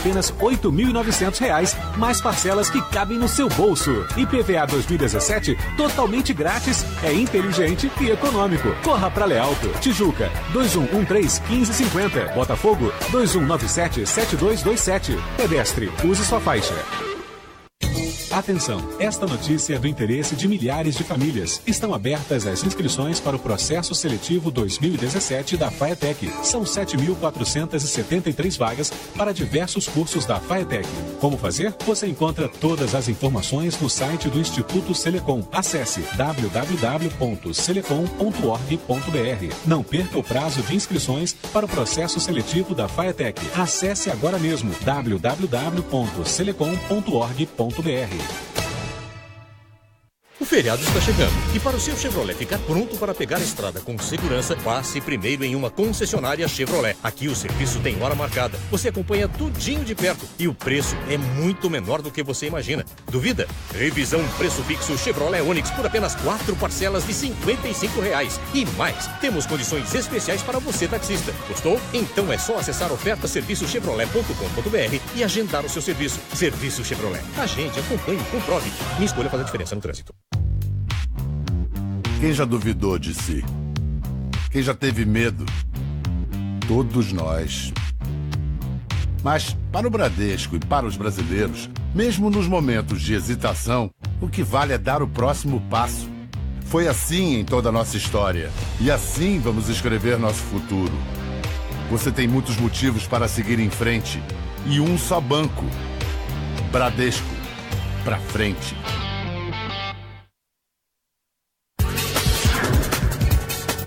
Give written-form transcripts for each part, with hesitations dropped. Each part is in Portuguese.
apenas R$ 8.900, mais parcelas que cabem no seu bolso. IPVA 2017 totalmente grátis, é inteligente e econômico. Corra para Lealto, Tijuca, 2113-1550. Botafogo, 2197-7227. Pedestre, use sua faixa. Atenção, esta notícia é do interesse de milhares de famílias. Estão abertas as inscrições para o processo seletivo 2017 da Faetec. São 7.473 vagas para diversos cursos da Faetec. Como fazer? Você encontra todas as informações no site do Instituto Selecom. Acesse www.selecom.org.br. Não perca o prazo de inscrições para o processo seletivo da Faetec. Acesse agora mesmo www.selecom.org.br. O feriado está chegando e para o seu Chevrolet ficar pronto para pegar a estrada com segurança, passe primeiro em uma concessionária Chevrolet. Aqui o serviço tem hora marcada, você acompanha tudinho de perto e o preço é muito menor do que você imagina. Duvida? Revisão preço fixo Chevrolet Onix por apenas 4 parcelas de R$ 55,00. E mais, temos condições especiais para você taxista. Gostou? Então é só acessar ofertaserviçochevrolet.com.br e agendar o seu serviço. Serviço Chevrolet. Agende, acompanhe, comprove. Minha escolha faz a diferença no trânsito. Quem já duvidou de si? Quem já teve medo? Todos nós. Mas para o Bradesco e para os brasileiros, mesmo nos momentos de hesitação, o que vale é dar o próximo passo. Foi assim em toda a nossa história. E assim vamos escrever nosso futuro. Você tem muitos motivos para seguir em frente. E um só banco. Bradesco. Pra frente.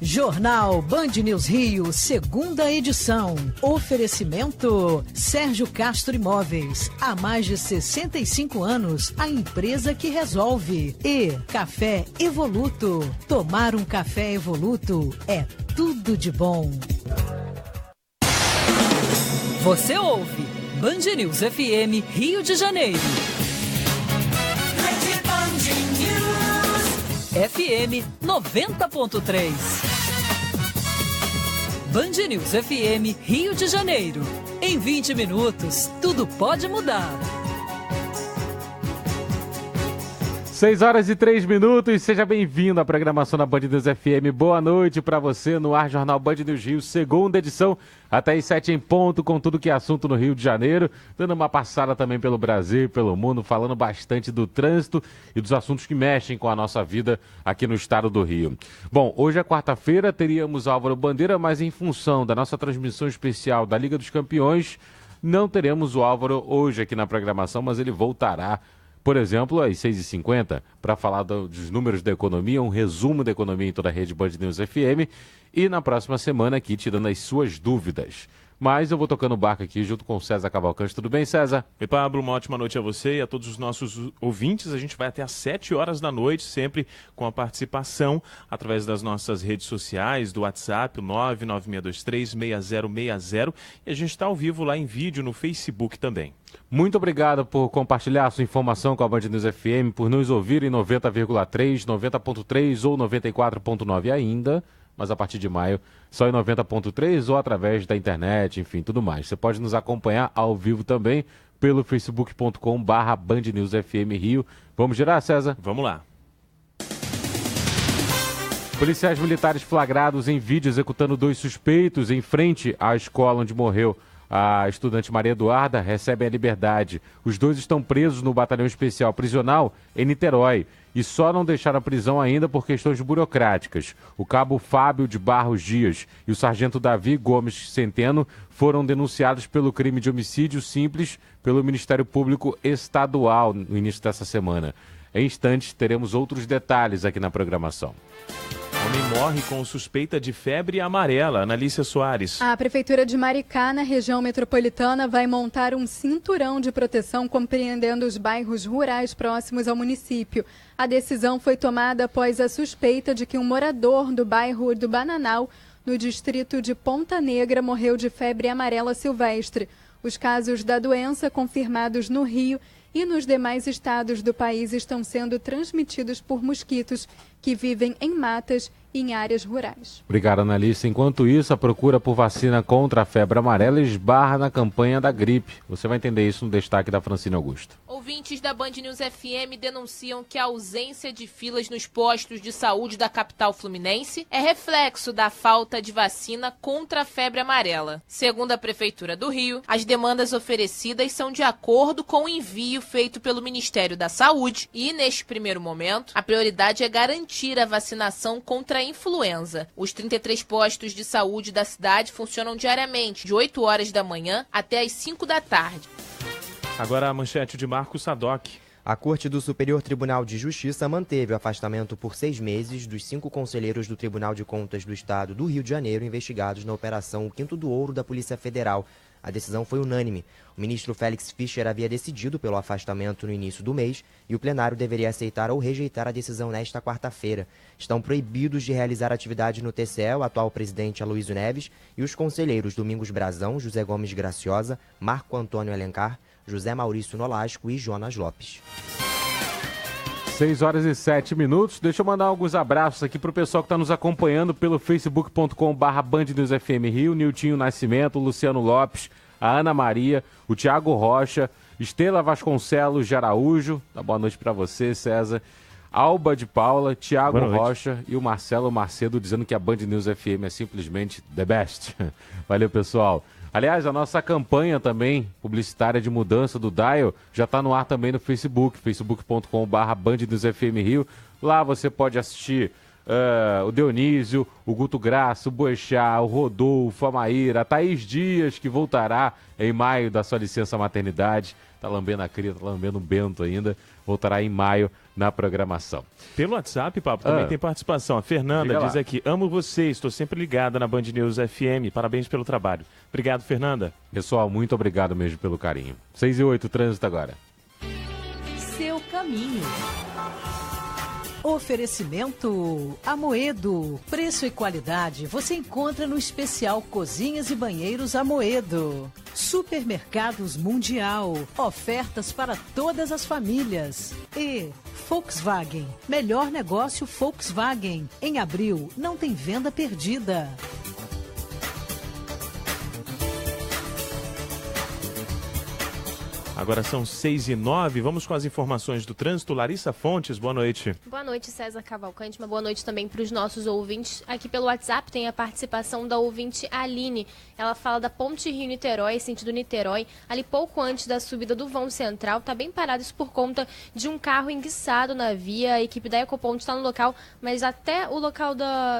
Jornal Band News Rio, segunda edição. Oferecimento Sérgio Castro Imóveis. Há mais de 65 anos, a empresa que resolve. E Café Evoluto. Tomar um café Evoluto é tudo de bom. Você ouve Band News FM Rio de Janeiro. FM 90.3. Band News FM Rio de Janeiro. Em 20 minutos, tudo pode mudar. 6h03, seja bem-vindo à programação da Band News FM. Boa noite para você no ar, Jornal Band News Rio, segunda edição, até às 7 em ponto, com tudo que é assunto no Rio de Janeiro, dando uma passada também pelo Brasil, pelo mundo, falando bastante do trânsito e dos assuntos que mexem com a nossa vida aqui no estado do Rio. Bom, hoje é quarta-feira, teríamos Álvaro Bandeira, mas em função da nossa transmissão especial da Liga dos Campeões, não teremos o Álvaro hoje aqui na programação, mas ele voltará, por exemplo, às 6h50, para falar dos números da economia, um resumo da economia em toda a rede Band News FM, e na próxima semana aqui tirando as suas dúvidas. Mas eu vou tocando o barco aqui junto com o César Cavalcante. Tudo bem, César? Oi, Pablo, uma ótima noite a você e a todos os nossos ouvintes. A gente vai até às 7 horas da noite, sempre com a participação através das nossas redes sociais, do WhatsApp, o 996236060. E a gente está ao vivo lá em vídeo no Facebook também. Muito obrigado por compartilhar a sua informação com a Band News FM, por nos ouvir em 90,3, 90.3 ou 94.9 ainda, mas a partir de maio só em 90.3 ou através da internet, enfim, tudo mais. Você pode nos acompanhar ao vivo também pelo facebook.com/Band News FM Rio. Vamos girar, César? Vamos lá. Policiais militares flagrados em vídeo executando 2 suspeitos em frente à escola onde morreu a estudante Maria Eduarda recebem a liberdade. Os 2 estão presos no Batalhão Especial Prisional em Niterói e só não deixaram a prisão ainda por questões burocráticas. O cabo Fábio de Barros Dias e o sargento Davi Gomes Centeno foram denunciados pelo crime de homicídio simples pelo Ministério Público Estadual no início dessa semana. Em instantes, teremos outros detalhes aqui na programação. Homem morre com suspeita de febre amarela. Analícia Soares. A Prefeitura de Maricá, na região metropolitana, vai montar um cinturão de proteção compreendendo os bairros rurais próximos ao município. A decisão foi tomada após a suspeita de que um morador do bairro do Bananal, no distrito de Ponta Negra, morreu de febre amarela silvestre. Os casos da doença confirmados no Rio e nos demais estados do país estão sendo transmitidos por mosquitos que vivem em matas em áreas rurais. Obrigado, Analista. Enquanto isso, a procura por vacina contra a febre amarela esbarra na campanha da gripe. Você vai entender isso no destaque da Francine Augusto. Ouvintes da Band News FM denunciam que a ausência de filas nos postos de saúde da capital fluminense é reflexo da falta de vacina contra a febre amarela. Segundo a Prefeitura do Rio, as demandas oferecidas são de acordo com o envio feito pelo Ministério da Saúde e, neste primeiro momento, a prioridade é garantir a vacinação contra a influenza. Os 33 postos de saúde da cidade funcionam diariamente, de 8 horas da manhã até as 5 da tarde. Agora a manchete de Marcos Sadoc. A Corte do Superior Tribunal de Justiça manteve o afastamento por 6 meses dos 5 conselheiros do Tribunal de Contas do Estado do Rio de Janeiro investigados na Operação Quinto do Ouro da Polícia Federal. A decisão foi unânime. O ministro Félix Fischer havia decidido pelo afastamento no início do mês e o plenário deveria aceitar ou rejeitar a decisão nesta quarta-feira. Estão proibidos de realizar atividade no TCE o atual presidente Aloysio Neves e os conselheiros Domingos Brazão, José Gomes Graciosa, Marco Antônio Alencar, José Maurício Nolasco e Jonas Lopes. 6 horas e 7 minutos. Deixa eu mandar alguns abraços aqui pro pessoal que está nos acompanhando pelo facebook.com/BandNewsFM Rio, Niltinho Nascimento, Luciano Lopes, a Ana Maria, o Thiago Rocha, Estela Vasconcelos de Araújo, boa noite para você, César, Alba de Paula, Thiago Rocha e o Marcelo Macedo dizendo que a Band News FM é simplesmente the best. Valeu, pessoal. Aliás, a nossa campanha também, publicitária de mudança do Dial, já está no ar também no Facebook, facebook.com/BandNewsFM Rio. Lá você pode assistir o Dionísio, o Guto Graça, o Boechat, o Rodolfo, a Maíra, a Thaís Dias, que voltará em maio da sua licença maternidade. Tá lambendo a cria, tá lambendo o Bento ainda. Voltará em maio na programação. Pelo WhatsApp, Papo, também tem participação. A Fernanda diz aqui: amo vocês, estou sempre ligada na Band News FM. Parabéns pelo trabalho. Obrigado, Fernanda. Pessoal, muito obrigado mesmo pelo carinho. 6 e 8, trânsito agora. Seu caminho. Oferecimento Amoedo. Preço e qualidade você encontra no especial Cozinhas e Banheiros Amoedo. Supermercados Mundial. Ofertas para todas as famílias. E Volkswagen. Melhor negócio Volkswagen. Em abril não tem venda perdida. Agora são 6 e 9, vamos com as informações do trânsito. Larissa Fontes, boa noite. Boa noite, César Cavalcante, uma boa noite também para os nossos ouvintes. Aqui pelo WhatsApp tem a participação da ouvinte Aline. Ela fala da Ponte Rio-Niterói, sentido Niterói, ali pouco antes da subida do vão central. Está bem parado isso por conta de um carro enguiçado na via. A equipe da Ecoponte está no local, mas até o local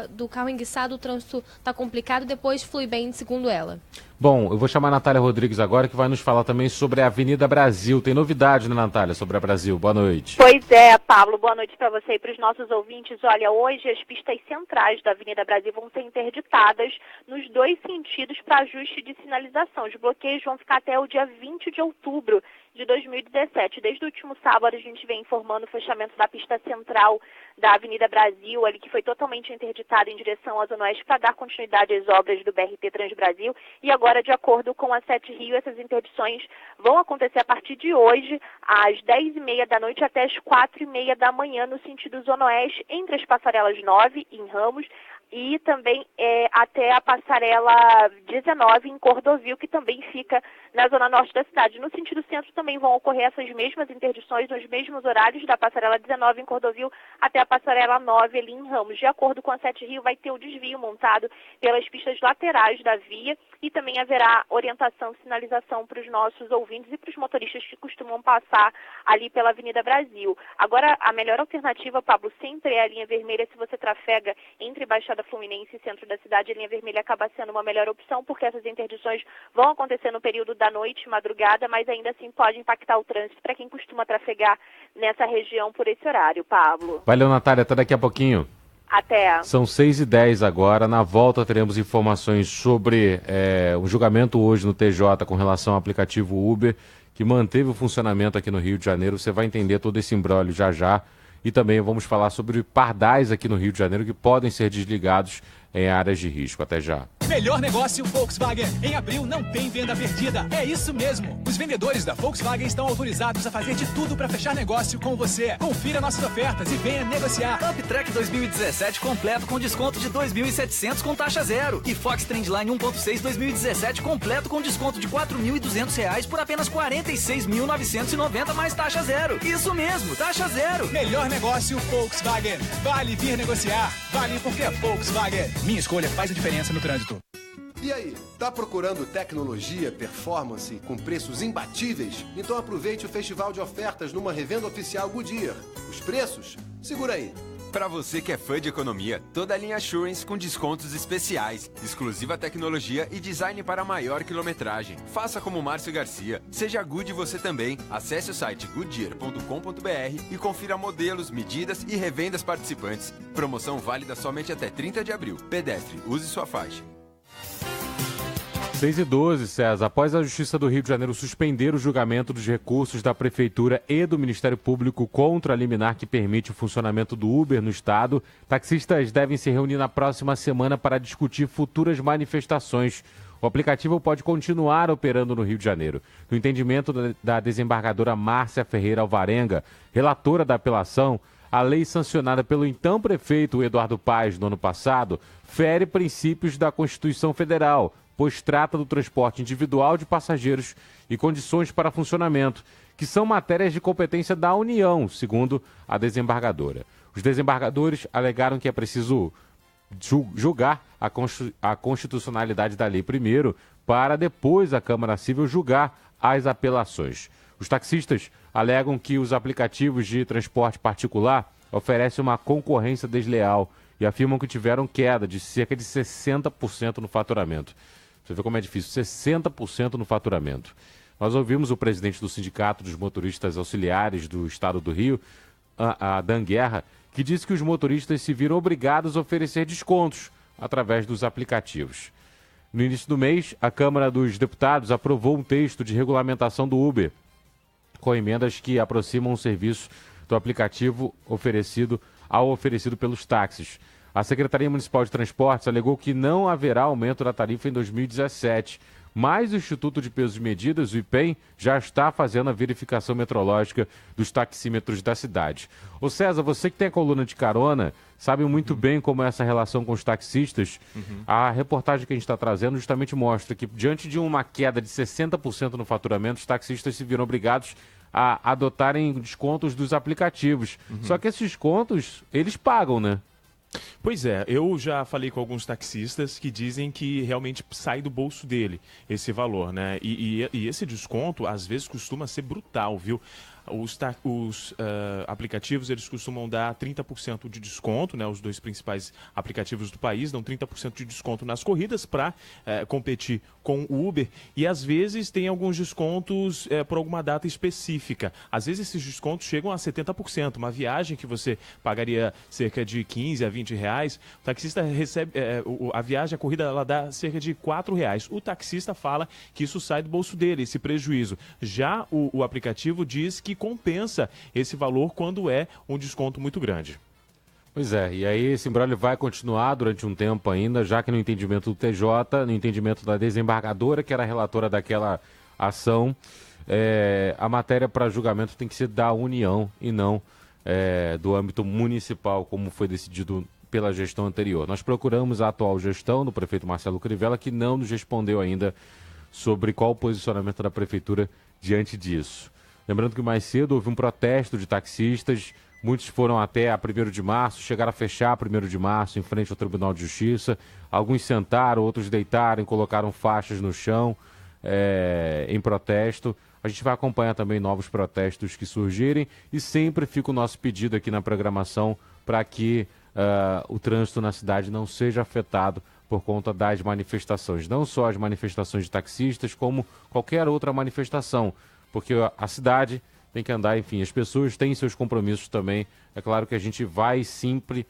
do carro enguiçado o trânsito está complicado, depois flui bem, segundo ela. Bom, eu vou chamar a Natália Rodrigues agora, que vai nos falar também sobre a Avenida Brasil. Tem novidade, né, Natália, sobre a Brasil? Boa noite. Pois é, Pablo, boa noite para você e para os nossos ouvintes. Olha, hoje as pistas centrais da Avenida Brasil vão ser interditadas nos 2 sentidos para ajuste de sinalização. Os bloqueios vão ficar até o dia 20 de outubro de 2017. Desde o último sábado a gente vem informando o fechamento da pista central da Avenida Brasil, ali que foi totalmente interditada em direção à Zona Oeste para dar continuidade às obras do BRT Transbrasil. E agora, de acordo com a 7 Rio, essas interdições vão acontecer a partir de hoje, às 10h30 da noite até às 4h30 da manhã, no sentido Zona Oeste, entre as passarelas 9 em Ramos e também até a passarela 19 em Cordovil, que também fica na zona norte da cidade. No sentido centro também vão ocorrer essas mesmas interdições nos mesmos horários da passarela 19 em Cordovil até a passarela 9 ali em Ramos. De acordo com a 7 Rio, vai ter o desvio montado pelas pistas laterais da via e também haverá orientação, sinalização para os nossos ouvintes e para os motoristas que costumam passar ali pela Avenida Brasil. Agora, a melhor alternativa, Pablo, sempre é a linha vermelha. Se você trafega entre Baixada Fluminense e centro da cidade, a linha vermelha acaba sendo uma melhor opção, porque essas interdições vão acontecer no período da noite, madrugada, mas ainda assim pode impactar o trânsito para quem costuma trafegar nessa região por esse horário, Pablo. Valeu, Natália, até daqui a pouquinho. Até. São 6h10 agora. Na volta teremos informações sobre o julgamento hoje no TJ com relação ao aplicativo Uber, que manteve o funcionamento aqui no Rio de Janeiro. Você vai entender todo esse imbróglio já já. E também vamos falar sobre pardais aqui no Rio de Janeiro que podem ser desligados em áreas de risco. Até já. Melhor negócio Volkswagen. Em abril não tem venda perdida. É isso mesmo. Os vendedores da Volkswagen estão autorizados a fazer de tudo para fechar negócio com você. Confira nossas ofertas e venha negociar. Uptrack 2017 completo com desconto de 2.700 com taxa zero. E Fox Trendline 1.6 2017 completo com desconto de R$4.200 por apenas R$46.990 mais taxa zero. Isso mesmo, taxa zero. Melhor negócio Volkswagen. Vale vir negociar. Vale porque é Volkswagen. Minha escolha faz a diferença no trânsito. E aí, tá procurando tecnologia, performance com preços imbatíveis? Então aproveite o festival de ofertas numa revenda oficial Goodyear. Os preços? Segura aí. Para você que é fã de economia, toda a linha Assurance com descontos especiais, exclusiva tecnologia e design para maior quilometragem. Faça como Márcio Garcia. Seja Good você também. Acesse o site goodyear.com.br e confira modelos, medidas e revendas participantes. Promoção válida somente até 30 de abril. Pedestre, use sua faixa. 6h12, César. Após a Justiça do Rio de Janeiro suspender o julgamento dos recursos da Prefeitura e do Ministério Público contra a liminar que permite o funcionamento do Uber no estado, taxistas devem se reunir na próxima semana para discutir futuras manifestações. O aplicativo pode continuar operando no Rio de Janeiro. No entendimento da desembargadora Márcia Ferreira Alvarenga, relatora da apelação, a lei sancionada pelo então prefeito Eduardo Paes no ano passado fere princípios da Constituição Federal, pois trata do transporte individual de passageiros e condições para funcionamento, que são matérias de competência da União, segundo a desembargadora. Os desembargadores alegaram que é preciso julgar a constitucionalidade da lei primeiro, para depois a Câmara Civil julgar as apelações. Os taxistas alegam que os aplicativos de transporte particular oferecem uma concorrência desleal e afirmam que tiveram queda de cerca de 60% no faturamento. Você vê como é difícil, 60% no faturamento. Nós ouvimos o presidente do Sindicato dos Motoristas Auxiliares do Estado do Rio, a Dan Guerra, que disse que os motoristas se viram obrigados a oferecer descontos através dos aplicativos. No início do mês, a Câmara dos Deputados aprovou um texto de regulamentação do Uber, com emendas que aproximam o serviço do aplicativo oferecido pelos táxis. A Secretaria Municipal de Transportes alegou que não haverá aumento da tarifa em 2017, mas o Instituto de Pesos e Medidas, o IPEM, já está fazendo a verificação metrológica dos taxímetros da cidade. Ô César, você que tem a coluna de carona, sabe muito bem como é essa relação com os taxistas. A reportagem que a gente está trazendo justamente mostra que, diante de uma queda de 60% no faturamento, os taxistas se viram obrigados a adotarem descontos dos aplicativos. Só que esses descontos, eles pagam, né? Pois é, eu já falei com alguns taxistas que dizem que realmente sai do bolso dele esse valor, né? E esse desconto, às vezes, costuma ser brutal, viu? Os aplicativos, eles costumam dar 30% de desconto, né? Os dois principais aplicativos do país dão 30% de desconto nas corridas para competir com o Uber. E às vezes tem alguns descontos por alguma data específica. Às vezes esses descontos chegam a 70%. Uma viagem que você pagaria cerca de 15 a 20 reais, o taxista recebe, a viagem, a corrida, ela dá cerca de 4 reais. O taxista fala que isso sai do bolso dele, esse prejuízo. Já o aplicativo diz que compensa esse valor quando é um desconto muito grande. Pois é, e aí esse imbróglio vai continuar durante um tempo ainda, já que no entendimento do TJ, no entendimento da desembargadora, que era a relatora daquela ação, a matéria para julgamento tem que ser da União e não do âmbito municipal, como foi decidido pela gestão anterior. Nós procuramos a atual gestão do prefeito Marcelo Crivella, que não nos respondeu ainda sobre qual o posicionamento da prefeitura diante disso. Lembrando que mais cedo houve um protesto de taxistas, muitos foram até a 1º de março, chegaram a fechar a 1º de março em frente ao Tribunal de Justiça. Alguns sentaram, outros deitaram, colocaram faixas no chão em protesto. A gente vai acompanhar também novos protestos que surgirem e sempre fica o nosso pedido aqui na programação para que o trânsito na cidade não seja afetado por conta das manifestações. Não só as manifestações de taxistas, como qualquer outra manifestação. Porque a cidade tem que andar, enfim, as pessoas têm seus compromissos também. É claro que a gente vai sempre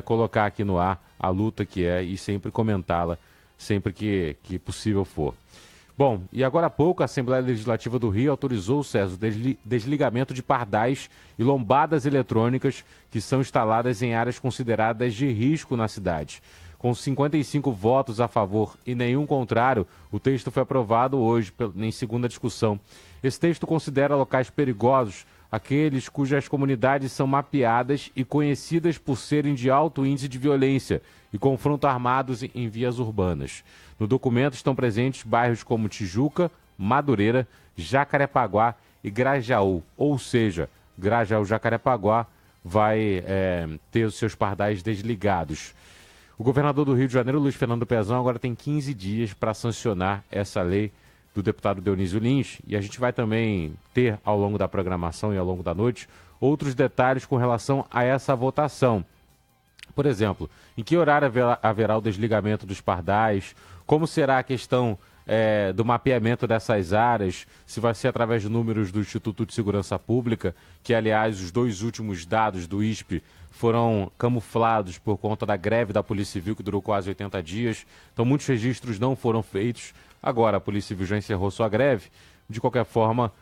colocar aqui no ar a luta que é e sempre comentá-la, sempre que possível for. Bom, e agora há pouco a Assembleia Legislativa do Rio autorizou, César, o desligamento de pardais e lombadas eletrônicas que são instaladas em áreas consideradas de risco na cidade. Com 55 votos a favor e nenhum contrário, o texto foi aprovado hoje em segunda discussão. Esse texto considera locais perigosos aqueles cujas comunidades são mapeadas e conhecidas por serem de alto índice de violência e confronto armados em vias urbanas. No documento estão presentes bairros como Tijuca, Madureira, Jacarepaguá e Grajaú. Ou seja, Grajaú-Jacarepaguá vai ter os seus pardais desligados. O governador do Rio de Janeiro, Luiz Fernando Pezão, agora tem 15 dias para sancionar essa lei do deputado Dionísio Lins. E a gente vai também ter, ao longo da programação e ao longo da noite, outros detalhes com relação a essa votação. Por exemplo, em que horário haverá o desligamento dos pardais? Como será a questão do mapeamento dessas áreas? Se vai ser através de números do Instituto de Segurança Pública, que, aliás, os 2 últimos dados do ISP foram camuflados por conta da greve da Polícia Civil, que durou quase 80 dias. Então, muitos registros não foram feitos. Agora, a Polícia Civil já encerrou sua greve. De qualquer forma,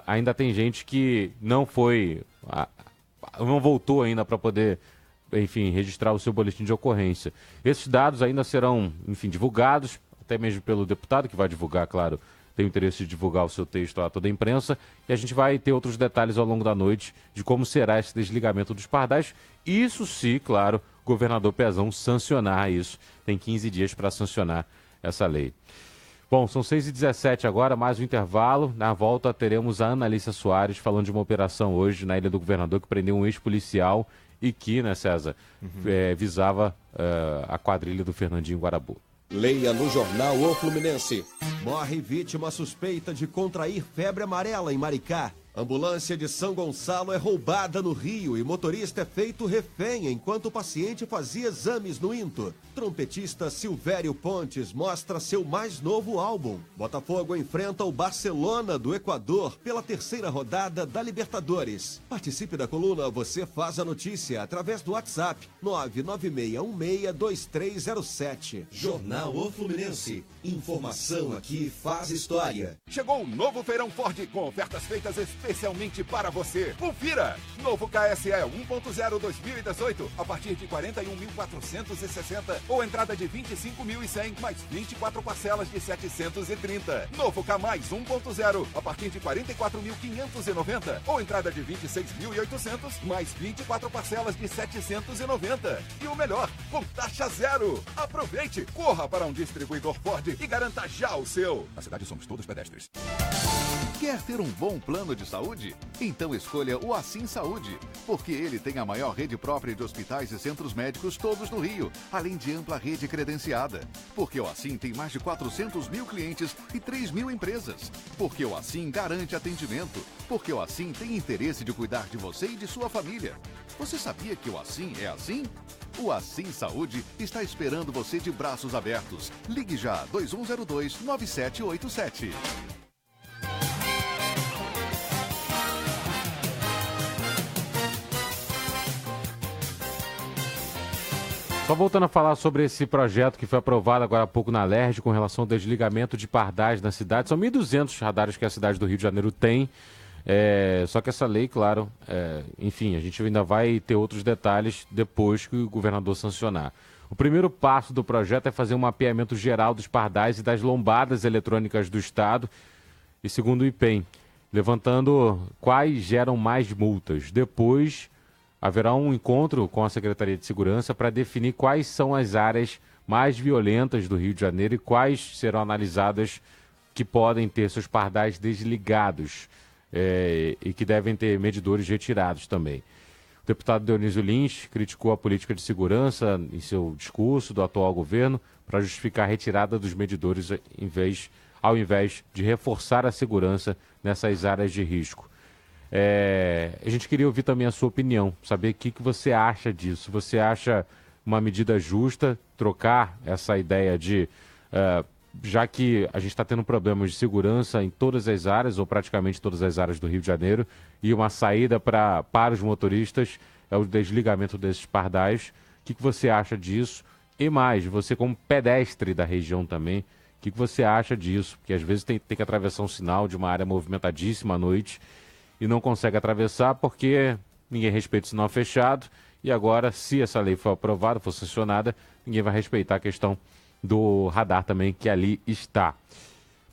ainda tem gente que não voltou ainda para poder, enfim, registrar o seu boletim de ocorrência. Esses dados ainda serão, enfim, divulgados, até mesmo pelo deputado, que vai divulgar, claro, tem o interesse de divulgar o seu texto a toda a imprensa, e a gente vai ter outros detalhes ao longo da noite de como será esse desligamento dos pardais. Isso se, claro, o governador Pezão sancionar isso. Tem 15 dias para sancionar essa lei. Bom, são 6h17 agora, mais um intervalo. Na volta teremos a Ana Alícia Soares falando de uma operação hoje na Ilha do Governador que prendeu um ex-policial e que, né, César, visava a quadrilha do Fernandinho Guarabu. Leia no jornal O Fluminense. Morre vítima suspeita de contrair febre amarela em Maricá. Ambulância de São Gonçalo é roubada no Rio e motorista é feito refém enquanto o paciente fazia exames no INTO. Trompetista Silvério Pontes mostra seu mais novo álbum. Botafogo enfrenta o Barcelona do Equador pela 3ª rodada da Libertadores. Participe da coluna Você Faz a Notícia através do WhatsApp 996162307. Jornal O Fluminense. Informação aqui faz história. Chegou o novo Feirão Ford com ofertas feitas especialmente para você. Confira! Novo KSE 1.0 2018 a partir de 41.460 ou entrada de 25.100 mais 24 parcelas de 730. Novo K+ 1.0 a partir de 44.590 ou entrada de 26.800 mais 24 parcelas de 790. E o melhor, com taxa zero. Aproveite, corra para um distribuidor Ford e garanta já o seu. Na cidade somos todos pedestres. Quer ter um bom plano de saúde? Então escolha o Assim Saúde, porque ele tem a maior rede própria de hospitais e centros médicos todos no Rio, além de ampla rede credenciada. Porque o Assim tem mais de 400 mil clientes e 3 mil empresas. Porque o Assim garante atendimento. Porque o Assim tem interesse de cuidar de você e de sua família. Você sabia que o Assim é assim? O Assim Saúde está esperando você de braços abertos. Ligue já 2102-9787. Só voltando a falar sobre esse projeto que foi aprovado agora há pouco na LERJ com relação ao desligamento de pardais na cidade. São 1.200 radares que a cidade do Rio de Janeiro tem. Só que essa lei, claro, enfim, a gente ainda vai ter outros detalhes depois que o governador sancionar. O primeiro passo do projeto é fazer um mapeamento geral dos pardais e das lombadas eletrônicas do Estado, e segundo o IPEM, levantando quais geram mais multas. Depois haverá um encontro com a Secretaria de Segurança para definir quais são as áreas mais violentas do Rio de Janeiro e quais serão analisadas que podem ter seus pardais desligados e que devem ter medidores retirados também. O deputado Dionísio Lins criticou a política de segurança em seu discurso do atual governo para justificar a retirada dos medidores ao invés de reforçar a segurança nessas áreas de risco. A gente queria ouvir também a sua opinião, saber o que você acha disso. Você acha uma medida justa trocar essa ideia de, já que a gente está tendo problemas de segurança em todas as áreas, ou praticamente todas as áreas do Rio de Janeiro, e uma saída para os motoristas é o desligamento desses pardais. O que você acha disso? E mais, você como pedestre da região também, O que você acha disso? Porque às vezes tem que atravessar um sinal de uma área movimentadíssima à noite e não consegue atravessar porque ninguém respeita o sinal fechado. E agora, se essa lei for aprovada, for sancionada, ninguém vai respeitar a questão do radar também, que ali está.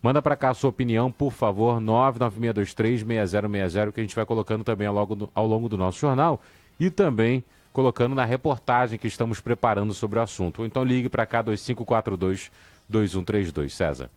Manda para cá a sua opinião, por favor, 996236060, que a gente vai colocando também ao longo do nosso jornal e também colocando na reportagem que estamos preparando sobre o assunto. Ou então ligue para cá, 2542-2132, César.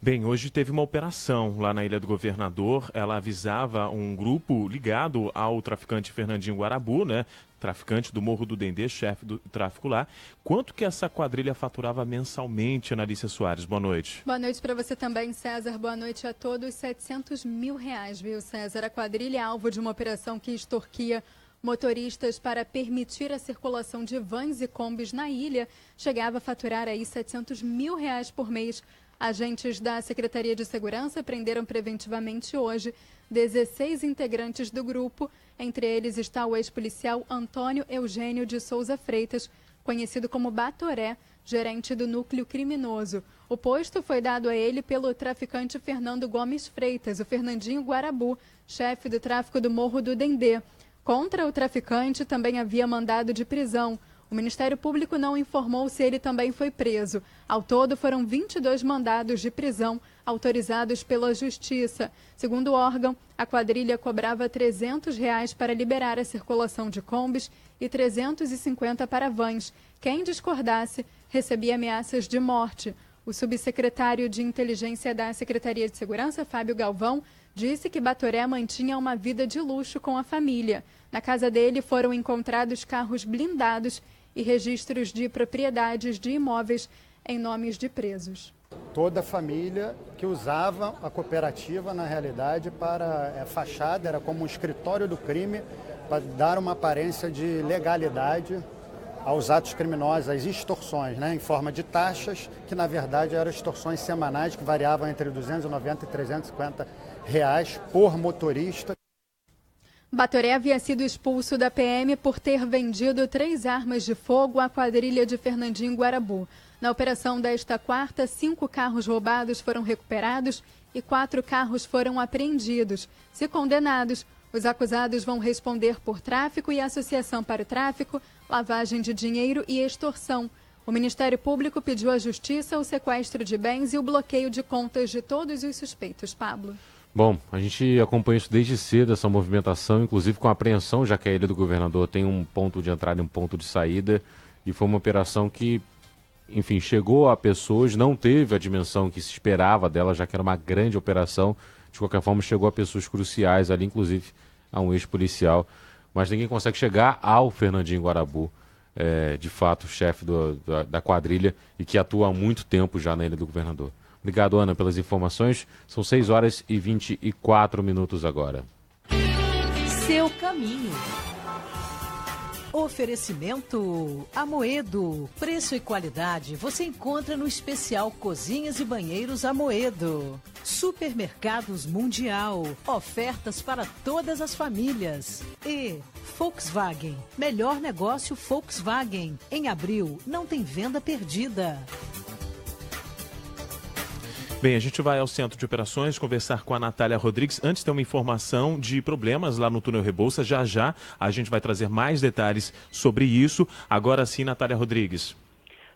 Bem, hoje teve uma operação lá na Ilha do Governador. Ela avisava um grupo ligado ao traficante Fernandinho Guarabu, né? Traficante do Morro do Dendê, chefe do tráfico lá. Quanto que essa quadrilha faturava mensalmente, Analícia Soares? Boa noite. Boa noite para você também, César. Boa noite a todos. R$700 mil, viu, César? A quadrilha é alvo de uma operação que extorquia motoristas para permitir a circulação de vans e combis na ilha. Chegava a faturar aí R$700 mil por mês. Agentes da Secretaria de Segurança prenderam preventivamente hoje 16 integrantes do grupo. Entre eles está o ex-policial Antônio Eugênio de Souza Freitas, conhecido como Batoré, gerente do núcleo criminoso. O posto foi dado a ele pelo traficante Fernando Gomes Freitas, o Fernandinho Guarabu, chefe do tráfico do Morro do Dendê. Contra o traficante também havia mandado de prisão. O Ministério Público não informou se ele também foi preso. Ao todo, foram 22 mandados de prisão autorizados pela Justiça. Segundo o órgão, a quadrilha cobrava R$300 para liberar a circulação de combis e R$350 para vans. Quem discordasse recebia ameaças de morte. O subsecretário de Inteligência da Secretaria de Segurança, Fábio Galvão, disse que Batoré mantinha uma vida de luxo com a família. Na casa dele foram encontrados carros blindados e registros de propriedades de imóveis em nomes de presos. Toda a família que usava a cooperativa, na realidade, para fachada, era como um escritório do crime, para dar uma aparência de legalidade aos atos criminosos, às extorsões, né, em forma de taxas, que na verdade eram extorsões semanais, que variavam entre R$290 e R$350 por motorista. Batoré havia sido expulso da PM por ter vendido 3 armas de fogo à quadrilha de Fernandinho Guarabu. Na operação desta quarta, 5 carros roubados foram recuperados e 4 carros foram apreendidos. Se condenados, os acusados vão responder por tráfico e associação para o tráfico, lavagem de dinheiro e extorsão. O Ministério Público pediu à Justiça o sequestro de bens e o bloqueio de contas de todos os suspeitos. Pablo. Bom, a gente acompanha isso desde cedo, essa movimentação, inclusive com a apreensão, já que a Ilha do Governador tem um ponto de entrada e um ponto de saída, e foi uma operação que, enfim, chegou a pessoas, não teve a dimensão que se esperava dela, já que era uma grande operação, de qualquer forma chegou a pessoas cruciais ali, inclusive a um ex-policial, mas ninguém consegue chegar ao Fernandinho Guarabu, de fato, chefe da quadrilha e que atua há muito tempo já na Ilha do Governador. Obrigado, Ana, pelas informações. São 6h24 agora. Seu caminho. Oferecimento Amoedo. Preço e qualidade você encontra no especial Cozinhas e Banheiros Amoedo. Supermercados Mundial. Ofertas para todas as famílias. E Volkswagen. Melhor negócio Volkswagen. Em abril não tem venda perdida. Bem, a gente vai ao Centro de Operações conversar com a Natália Rodrigues. Antes tem uma informação de problemas lá no túnel Rebouças. Já a gente vai trazer mais detalhes sobre isso. Agora sim, Natália Rodrigues.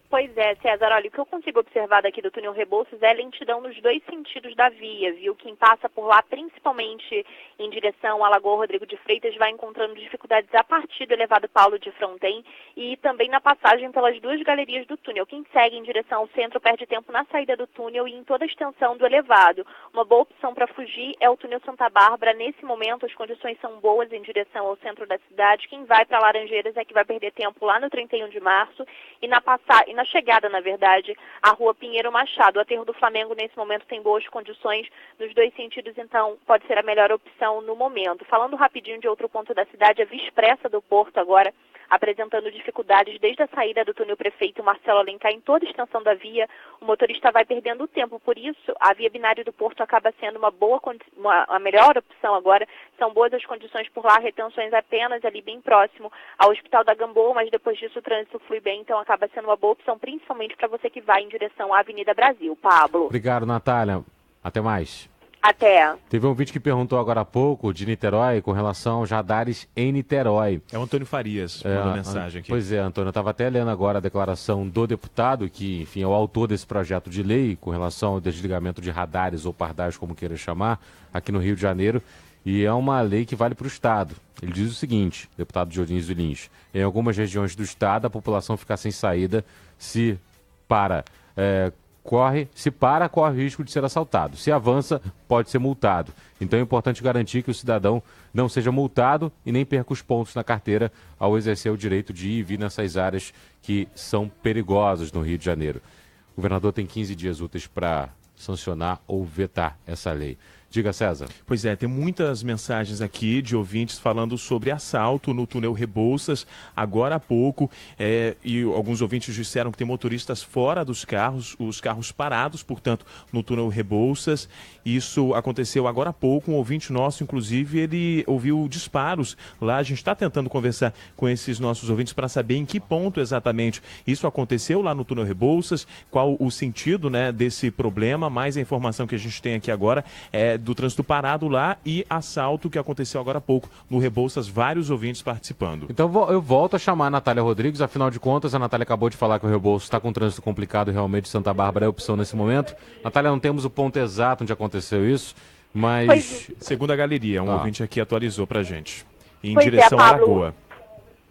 Pois é, César, olha, o que eu consigo observar daqui do túnel Rebouças é lentidão nos 2 sentidos da via, viu? Quem passa por lá, principalmente em direção à Lagoa Rodrigo de Freitas, vai encontrando dificuldades a partir do elevado Paulo de Fronten e também na passagem pelas 2 galerias do túnel. Quem segue em direção ao centro perde tempo na saída do túnel e em toda a extensão do elevado. Uma boa opção para fugir é o túnel Santa Bárbara. Nesse momento, as condições são boas em direção ao centro da cidade. Quem vai para Laranjeiras é que vai perder tempo lá no 31 de março e na chegada, na verdade, à Rua Pinheiro Machado. O aterro do Flamengo, nesse momento, tem boas condições nos 2 sentidos, então pode ser a melhor opção no momento. Falando rapidinho de outro ponto da cidade, a Via Expressa do Porto agora apresentando dificuldades desde a saída do túnel Prefeito Marcelo Alencar em toda a extensão da via. O motorista vai perdendo tempo, por isso a via binária do Porto acaba sendo a melhor opção agora. São boas as condições por lá, retenções apenas ali bem próximo ao Hospital da Gamboa, mas depois disso o trânsito flui bem, então acaba sendo uma boa opção, principalmente para você que vai em direção à Avenida Brasil. Pablo. Obrigado, Natália. Até mais. Até. Teve um ouvinte que perguntou agora há pouco de Niterói com relação aos radares em Niterói. É o Antônio Farias, mandou mensagem aqui. Pois é, Antônio, eu estava até lendo agora a declaração do deputado, que, enfim, é o autor desse projeto de lei com relação ao desligamento de radares ou pardais, como queira chamar, aqui no Rio de Janeiro, e é uma lei que vale para o Estado. Ele diz o seguinte, deputado Dionísio Lins, em algumas regiões do Estado a população fica sem saída se corre o risco de ser assaltado. Se avança, pode ser multado. Então é importante garantir que o cidadão não seja multado e nem perca os pontos na carteira ao exercer o direito de ir e vir nessas áreas que são perigosas no Rio de Janeiro. O governador tem 15 dias úteis para sancionar ou vetar essa lei. Diga, César. Pois é, tem muitas mensagens aqui de ouvintes falando sobre assalto no túnel Rebouças, agora há pouco, e alguns ouvintes disseram que tem motoristas fora dos carros, os carros parados, portanto, no túnel Rebouças. Isso aconteceu agora há pouco, um ouvinte nosso, inclusive, ele ouviu disparos lá. A gente está tentando conversar com esses nossos ouvintes para saber em que ponto exatamente isso aconteceu lá no túnel Rebouças, qual o sentido, né, desse problema. Mais a informação que a gente tem aqui agora é do trânsito parado lá e assalto que aconteceu agora há pouco no Rebouças, vários ouvintes participando. Então eu volto a chamar a Natália Rodrigues, afinal de contas a Natália acabou de falar que o Rebouças está com um trânsito complicado, realmente Santa Bárbara é a opção nesse momento. Natália, não temos o ponto exato onde aconteceu isso, mas... Segundo a galeria, um ouvinte aqui atualizou pra gente, em Pois direção à Lagoa.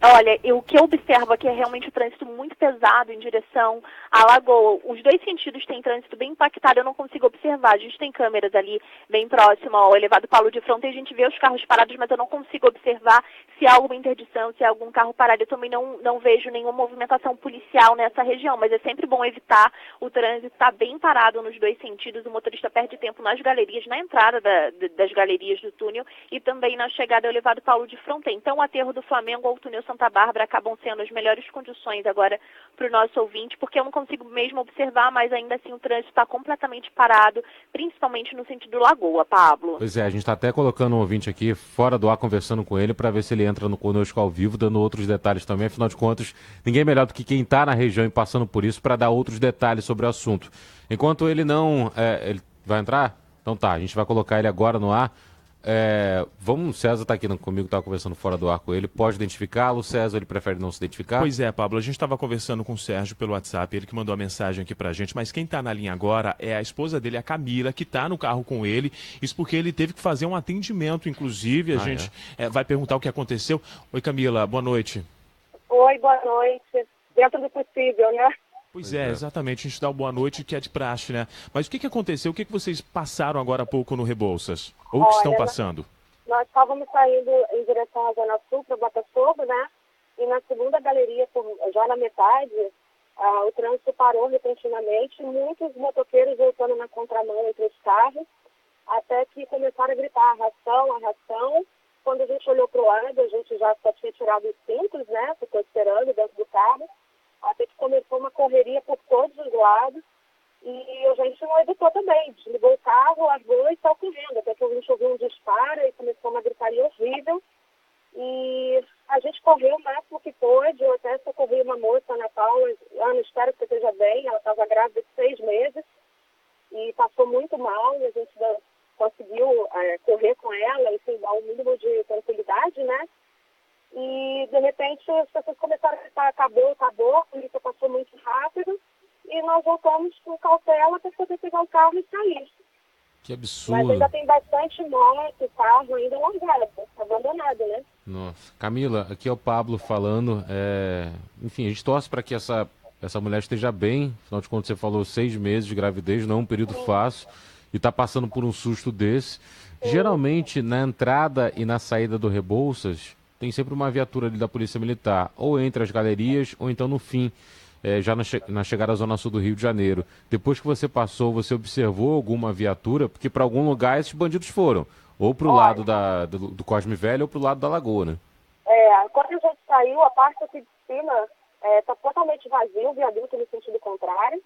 Olha, o que eu observo aqui é realmente o trânsito muito pesado em direção à Lagoa. Os dois sentidos têm trânsito bem impactado, eu não consigo observar. A gente tem câmeras ali bem próximo ao elevado Paulo de Fronte e a gente vê os carros parados, mas eu não consigo observar se há alguma interdição, se há algum carro parado. Eu também não vejo nenhuma movimentação policial nessa região, mas é sempre bom evitar o trânsito estar bem parado nos dois sentidos. O motorista perde tempo nas galerias, na entrada das galerias do túnel e também na chegada ao elevado Paulo de Fronte. Então, o aterro do Flamengo ao túnel Santa Bárbara acabam sendo as melhores condições agora para o nosso ouvinte, porque eu não consigo mesmo observar, mas ainda assim o trânsito está completamente parado, principalmente no sentido Lagoa, Pablo. Pois é, a gente está até colocando um ouvinte aqui fora do ar, conversando com ele, para ver se ele entra no conosco ao vivo, dando outros detalhes também. Afinal de contas, ninguém melhor do que quem está na região e passando por isso para dar outros detalhes sobre o assunto. Enquanto ele não... ele vai entrar? Então tá, a gente vai colocar ele agora no ar. O César está aqui comigo, estava conversando fora do ar com ele. Pode identificá-lo, César? Ele prefere não se identificar? Pois é, Pablo, a gente estava conversando com o Sérgio pelo WhatsApp, ele que mandou a mensagem aqui pra gente, mas quem está na linha agora é a esposa dele, a Camila, que está no carro com ele. Isso porque ele teve que fazer um atendimento, inclusive. A gente vai perguntar o que aconteceu. Oi, Camila, boa noite. Oi, boa noite. Dentro do possível, né? Pois é, exatamente. A gente dá o boa noite, que é de praxe, né? Mas o que aconteceu? O que vocês passaram agora há pouco no Rebouças? Ou que estão passando? Nós estávamos saindo em direção à Zona Sul, para o Botafogo, né? E na segunda galeria, já na metade, o trânsito parou repentinamente. Muitos motoqueiros voltando na contramão entre os carros, até que começaram a gritar arração. Quando a gente olhou para o lado, a gente já só tinha tirado os cintos, né? Ficou esperando dentro do carro. Até que começou uma correria por todos os lados e a gente não evitou também. Desligou o carro, largou e saiu correndo. Até que a gente ouviu um disparo e começou uma gritaria horrível. E a gente correu o máximo que pôde. Eu até socorri uma moça, Ana Paula. Ana, espero que você esteja bem. Ela estava grávida de 6 meses e passou muito mal. E a gente conseguiu correr com ela, enfim, dar um mínimo de tranquilidade, né? E, de repente, as pessoas começaram a gritar, acabou, a polícia passou muito rápido e nós voltamos com cautela para poder pegar o carro e sair. Que absurdo. Mas ainda tem bastante moto, carro ainda largado, abandonado, né? Nossa. Camila, aqui é o Pablo falando. Enfim, a gente torce para que essa mulher esteja bem. Afinal de contas, você falou 6 meses de gravidez, não é um período fácil, e está passando por um susto desse. Geralmente, na entrada e na saída do Rebouças, tem sempre uma viatura ali da Polícia Militar, ou entre as galerias, ou então no fim, já na chegada à Zona Sul do Rio de Janeiro. Depois que você passou, você observou alguma viatura? Porque para algum lugar esses bandidos foram, ou para o lado do Cosme Velho, ou para o lado da Lagoa, né? Quando a gente saiu, a parte aqui de cima está totalmente vazio, o viaduto no sentido contrário.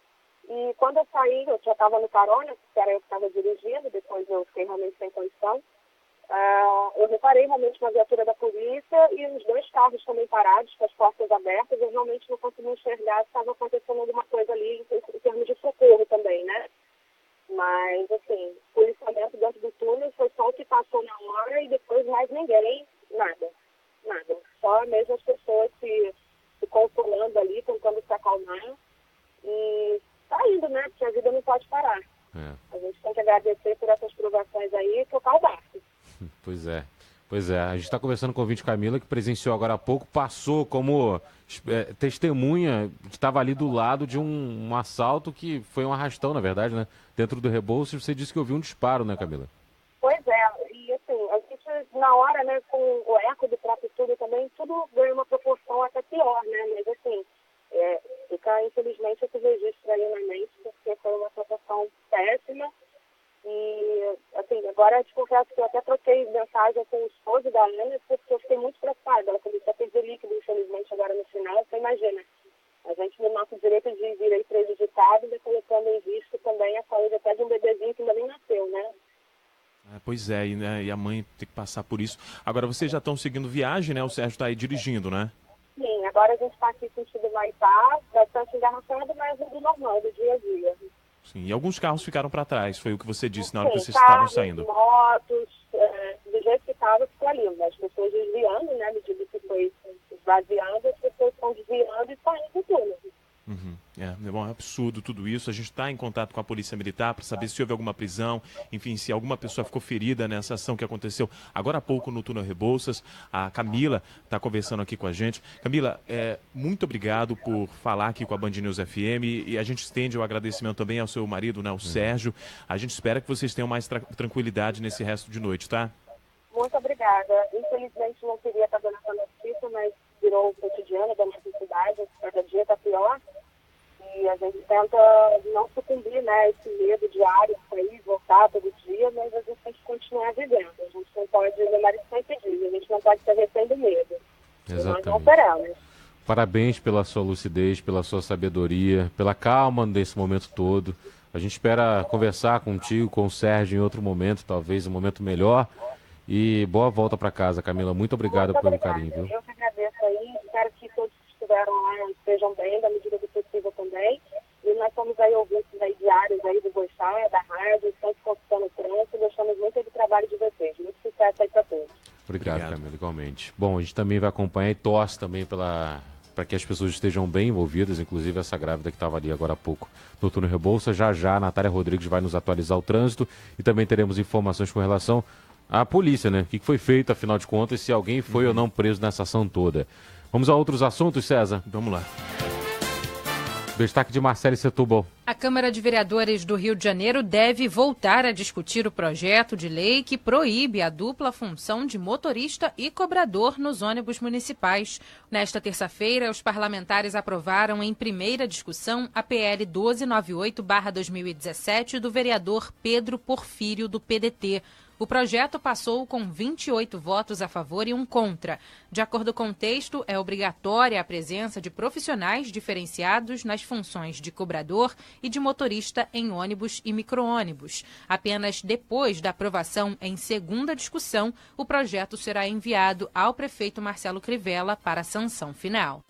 E quando eu saí, eu já estava no carona, que era eu que estava dirigindo, depois eu fiquei realmente sem condição. Eu reparei realmente uma viatura da polícia e os 2 carros também parados, com as portas abertas. Eu realmente não consegui enxergar se estava acontecendo alguma coisa ali em termos de socorro também, né? Mas, assim, policiamento dentro do túnel foi só o que passou na hora e depois mais ninguém, nada. Só mesmo as pessoas se consolando ali, tentando se acalmar e tá indo, né? Porque a vida não pode parar. A gente tem que agradecer por essas provações aí e tocar o barco. Pois é. A gente está conversando com o ouvinte Camila, que presenciou agora há pouco, passou como testemunha, que estava ali do lado de um assalto que foi um arrastão, na verdade, né? Dentro do Rebouças, você disse que ouviu um disparo, né, Camila? Pois é, e assim, a gente, na hora, né, com o eco do próprio tudo também, tudo ganha uma proporção até pior, né? Mas assim, fica, infelizmente, esse registro aí na mente, porque foi uma situação péssima. E, assim, agora eu te confesso que eu até troquei mensagem com o esposo da Ana, porque eu fiquei muito preocupada. Ela começou a perder líquido, infelizmente, agora no final. Você imagina, a gente, no nosso direito de vir aí prejudicado, e colocando em risco também a saúde até de um bebezinho que ainda nem nasceu, né? Pois é, e a mãe tem que passar por isso. Agora, vocês já estão seguindo viagem, né? O Sérgio está aí dirigindo, né? Sim, agora a gente está aqui sentido Maitá, bastante engarrafado, mas do normal, do dia a dia. Sim, e alguns carros ficaram para trás, foi o que você disse na hora que Sim, vocês estavam saindo. Motos, do jeito que estava, ficou ali. As pessoas desviando, né? À medida que foi esvaziando, as pessoas estão desviando e saindo do túnel. É um absurdo tudo isso. A gente está em contato com a Polícia Militar para saber se houve alguma prisão, enfim, se alguma pessoa ficou ferida nessa ação que aconteceu agora há pouco no túnel Rebouças. A Camila está conversando aqui com a gente. Camila, muito obrigado por falar aqui com a Band News FM e a gente estende o agradecimento também ao seu marido, né, o Sérgio. A gente espera que vocês tenham mais tranquilidade nesse resto de noite, tá? Muito obrigada. Infelizmente não queria estar dando essa notícia, mas virou o cotidiano da nossa cidade. Cada dia está pior. E a gente tenta não sucumbir, né, esse medo diário de sair, voltar todo dia, mas a gente tem que continuar vivendo. A gente não pode levar isso sem pedir, a gente não pode ser refém do medo. Exatamente. Nós não seremos. Parabéns pela sua lucidez, pela sua sabedoria, pela calma nesse momento todo. A gente espera conversar contigo, com o Sérgio em outro momento, talvez um momento melhor. E boa volta para casa, Camila. Muito obrigado pelo carinho, viu? Eu que agradeço aí, espero que todos que estiveram lá estejam bem, da medida do possível também. E nós estamos aí ouvintes aí diários aí do Boixá, da rádio, sempre consultando o trânsito. Gostamos muito do trabalho de vocês. Muito sucesso aí para todos. Obrigado, Camila, igualmente. Bom, a gente também vai acompanhar e torce também para que as pessoas estejam bem envolvidas, inclusive essa grávida que estava ali agora há pouco no túnel Rebouças. Já a Natália Rodrigues vai nos atualizar o trânsito e também teremos informações com relação à polícia, né? O que foi feito, afinal de contas, se alguém foi ou não preso nessa ação toda. Vamos a outros assuntos, César? Vamos lá. Destaque de Marcele Setúbal. A Câmara de Vereadores do Rio de Janeiro deve voltar a discutir o projeto de lei que proíbe a dupla função de motorista e cobrador nos ônibus municipais. Nesta terça-feira, os parlamentares aprovaram em primeira discussão a PL 1298/2017 do vereador Pedro Porfírio, do PDT. O projeto passou com 28 votos a favor e 1 contra. De acordo com o texto, é obrigatória a presença de profissionais diferenciados nas funções de cobrador e de motorista em ônibus e micro-ônibus. Apenas depois da aprovação em segunda discussão, o projeto será enviado ao prefeito Marcelo Crivella para a sanção final.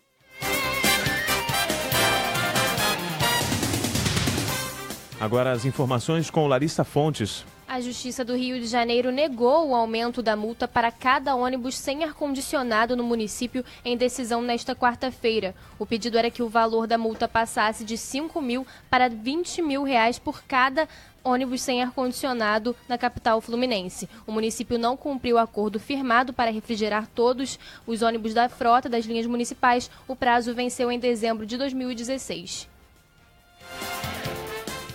Agora as informações com Larissa Fontes. A Justiça do Rio de Janeiro negou o aumento da multa para cada ônibus sem ar-condicionado no município em decisão nesta quarta-feira. O pedido era que o valor da multa passasse de R$5 mil para R$20 mil por cada ônibus sem ar-condicionado na capital fluminense. O município não cumpriu o acordo firmado para refrigerar todos os ônibus da frota das linhas municipais. O prazo venceu em dezembro de 2016.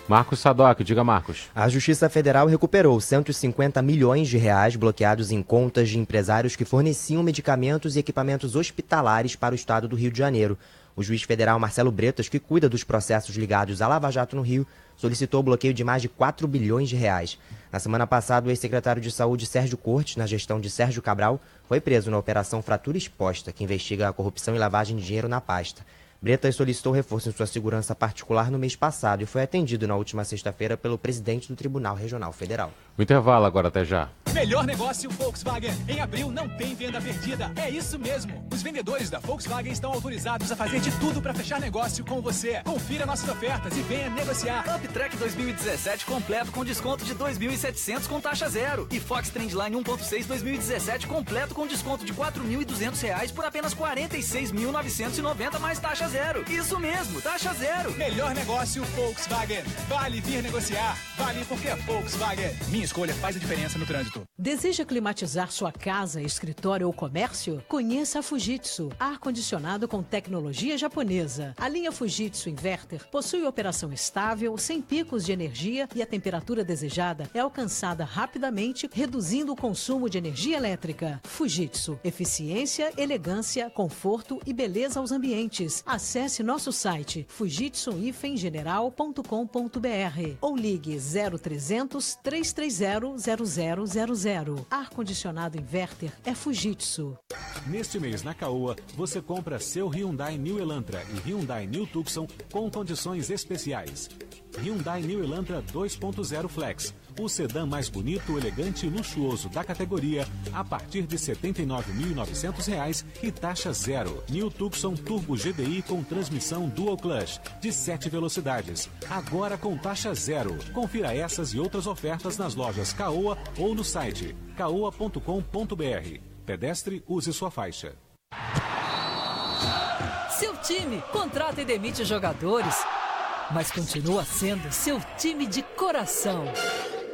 Marcos Sadoc, diga, Marcos. A Justiça Federal recuperou 150 milhões de reais bloqueados em contas de empresários que forneciam medicamentos e equipamentos hospitalares para o estado do Rio de Janeiro. O juiz federal Marcelo Bretas, que cuida dos processos ligados à Lava Jato no Rio, solicitou o bloqueio de mais de 4 bilhões de reais. Na semana passada, o ex-secretário de Saúde Sérgio Cortes, na gestão de Sérgio Cabral, foi preso na Operação Fratura Exposta, que investiga a corrupção e lavagem de dinheiro na pasta. Bretas solicitou reforço em sua segurança particular no mês passado e foi atendido na última sexta-feira pelo presidente do Tribunal Regional Federal. O intervalo agora, até já. Melhor negócio Volkswagen. Em abril não tem venda perdida. É isso mesmo. Os vendedores da Volkswagen estão autorizados a fazer de tudo para fechar negócio com você. Confira nossas ofertas e venha negociar. Uptrack 2017 completo com desconto de 2.700 com taxa zero. E Fox Trendline 1.6 2017 completo com desconto de R$4.200 por apenas R$46.990 mais taxa zero. Isso mesmo, taxa zero. Melhor negócio Volkswagen. Vale vir negociar. Vale porque é Volkswagen. Minha escolha faz a diferença no trânsito. Deseja climatizar sua casa, escritório ou comércio? Conheça a Fujitsu, ar-condicionado com tecnologia japonesa. A linha Fujitsu Inverter possui operação estável, sem picos de energia e a temperatura desejada é alcançada rapidamente, reduzindo o consumo de energia elétrica. Fujitsu, eficiência, elegância, conforto e beleza aos ambientes. Acesse nosso site fujitsu-general.com.br ou ligue 0300 330 0000. Ar-condicionado Inverter é Fujitsu. Neste mês na Caoa, você compra seu Hyundai New Elantra e Hyundai New Tucson com condições especiais. Hyundai New Elantra 2.0 Flex, o sedã mais bonito, elegante e luxuoso da categoria, a partir de R$ 79.900 e taxa zero. New Tucson Turbo GDI com transmissão Dual Clutch, de 7 velocidades, agora com taxa zero. Confira essas e outras ofertas nas lojas Caoa ou no site caoa.com.br. Pedestre, use sua faixa. Seu time contrata e demite jogadores, mas continua sendo seu time de coração.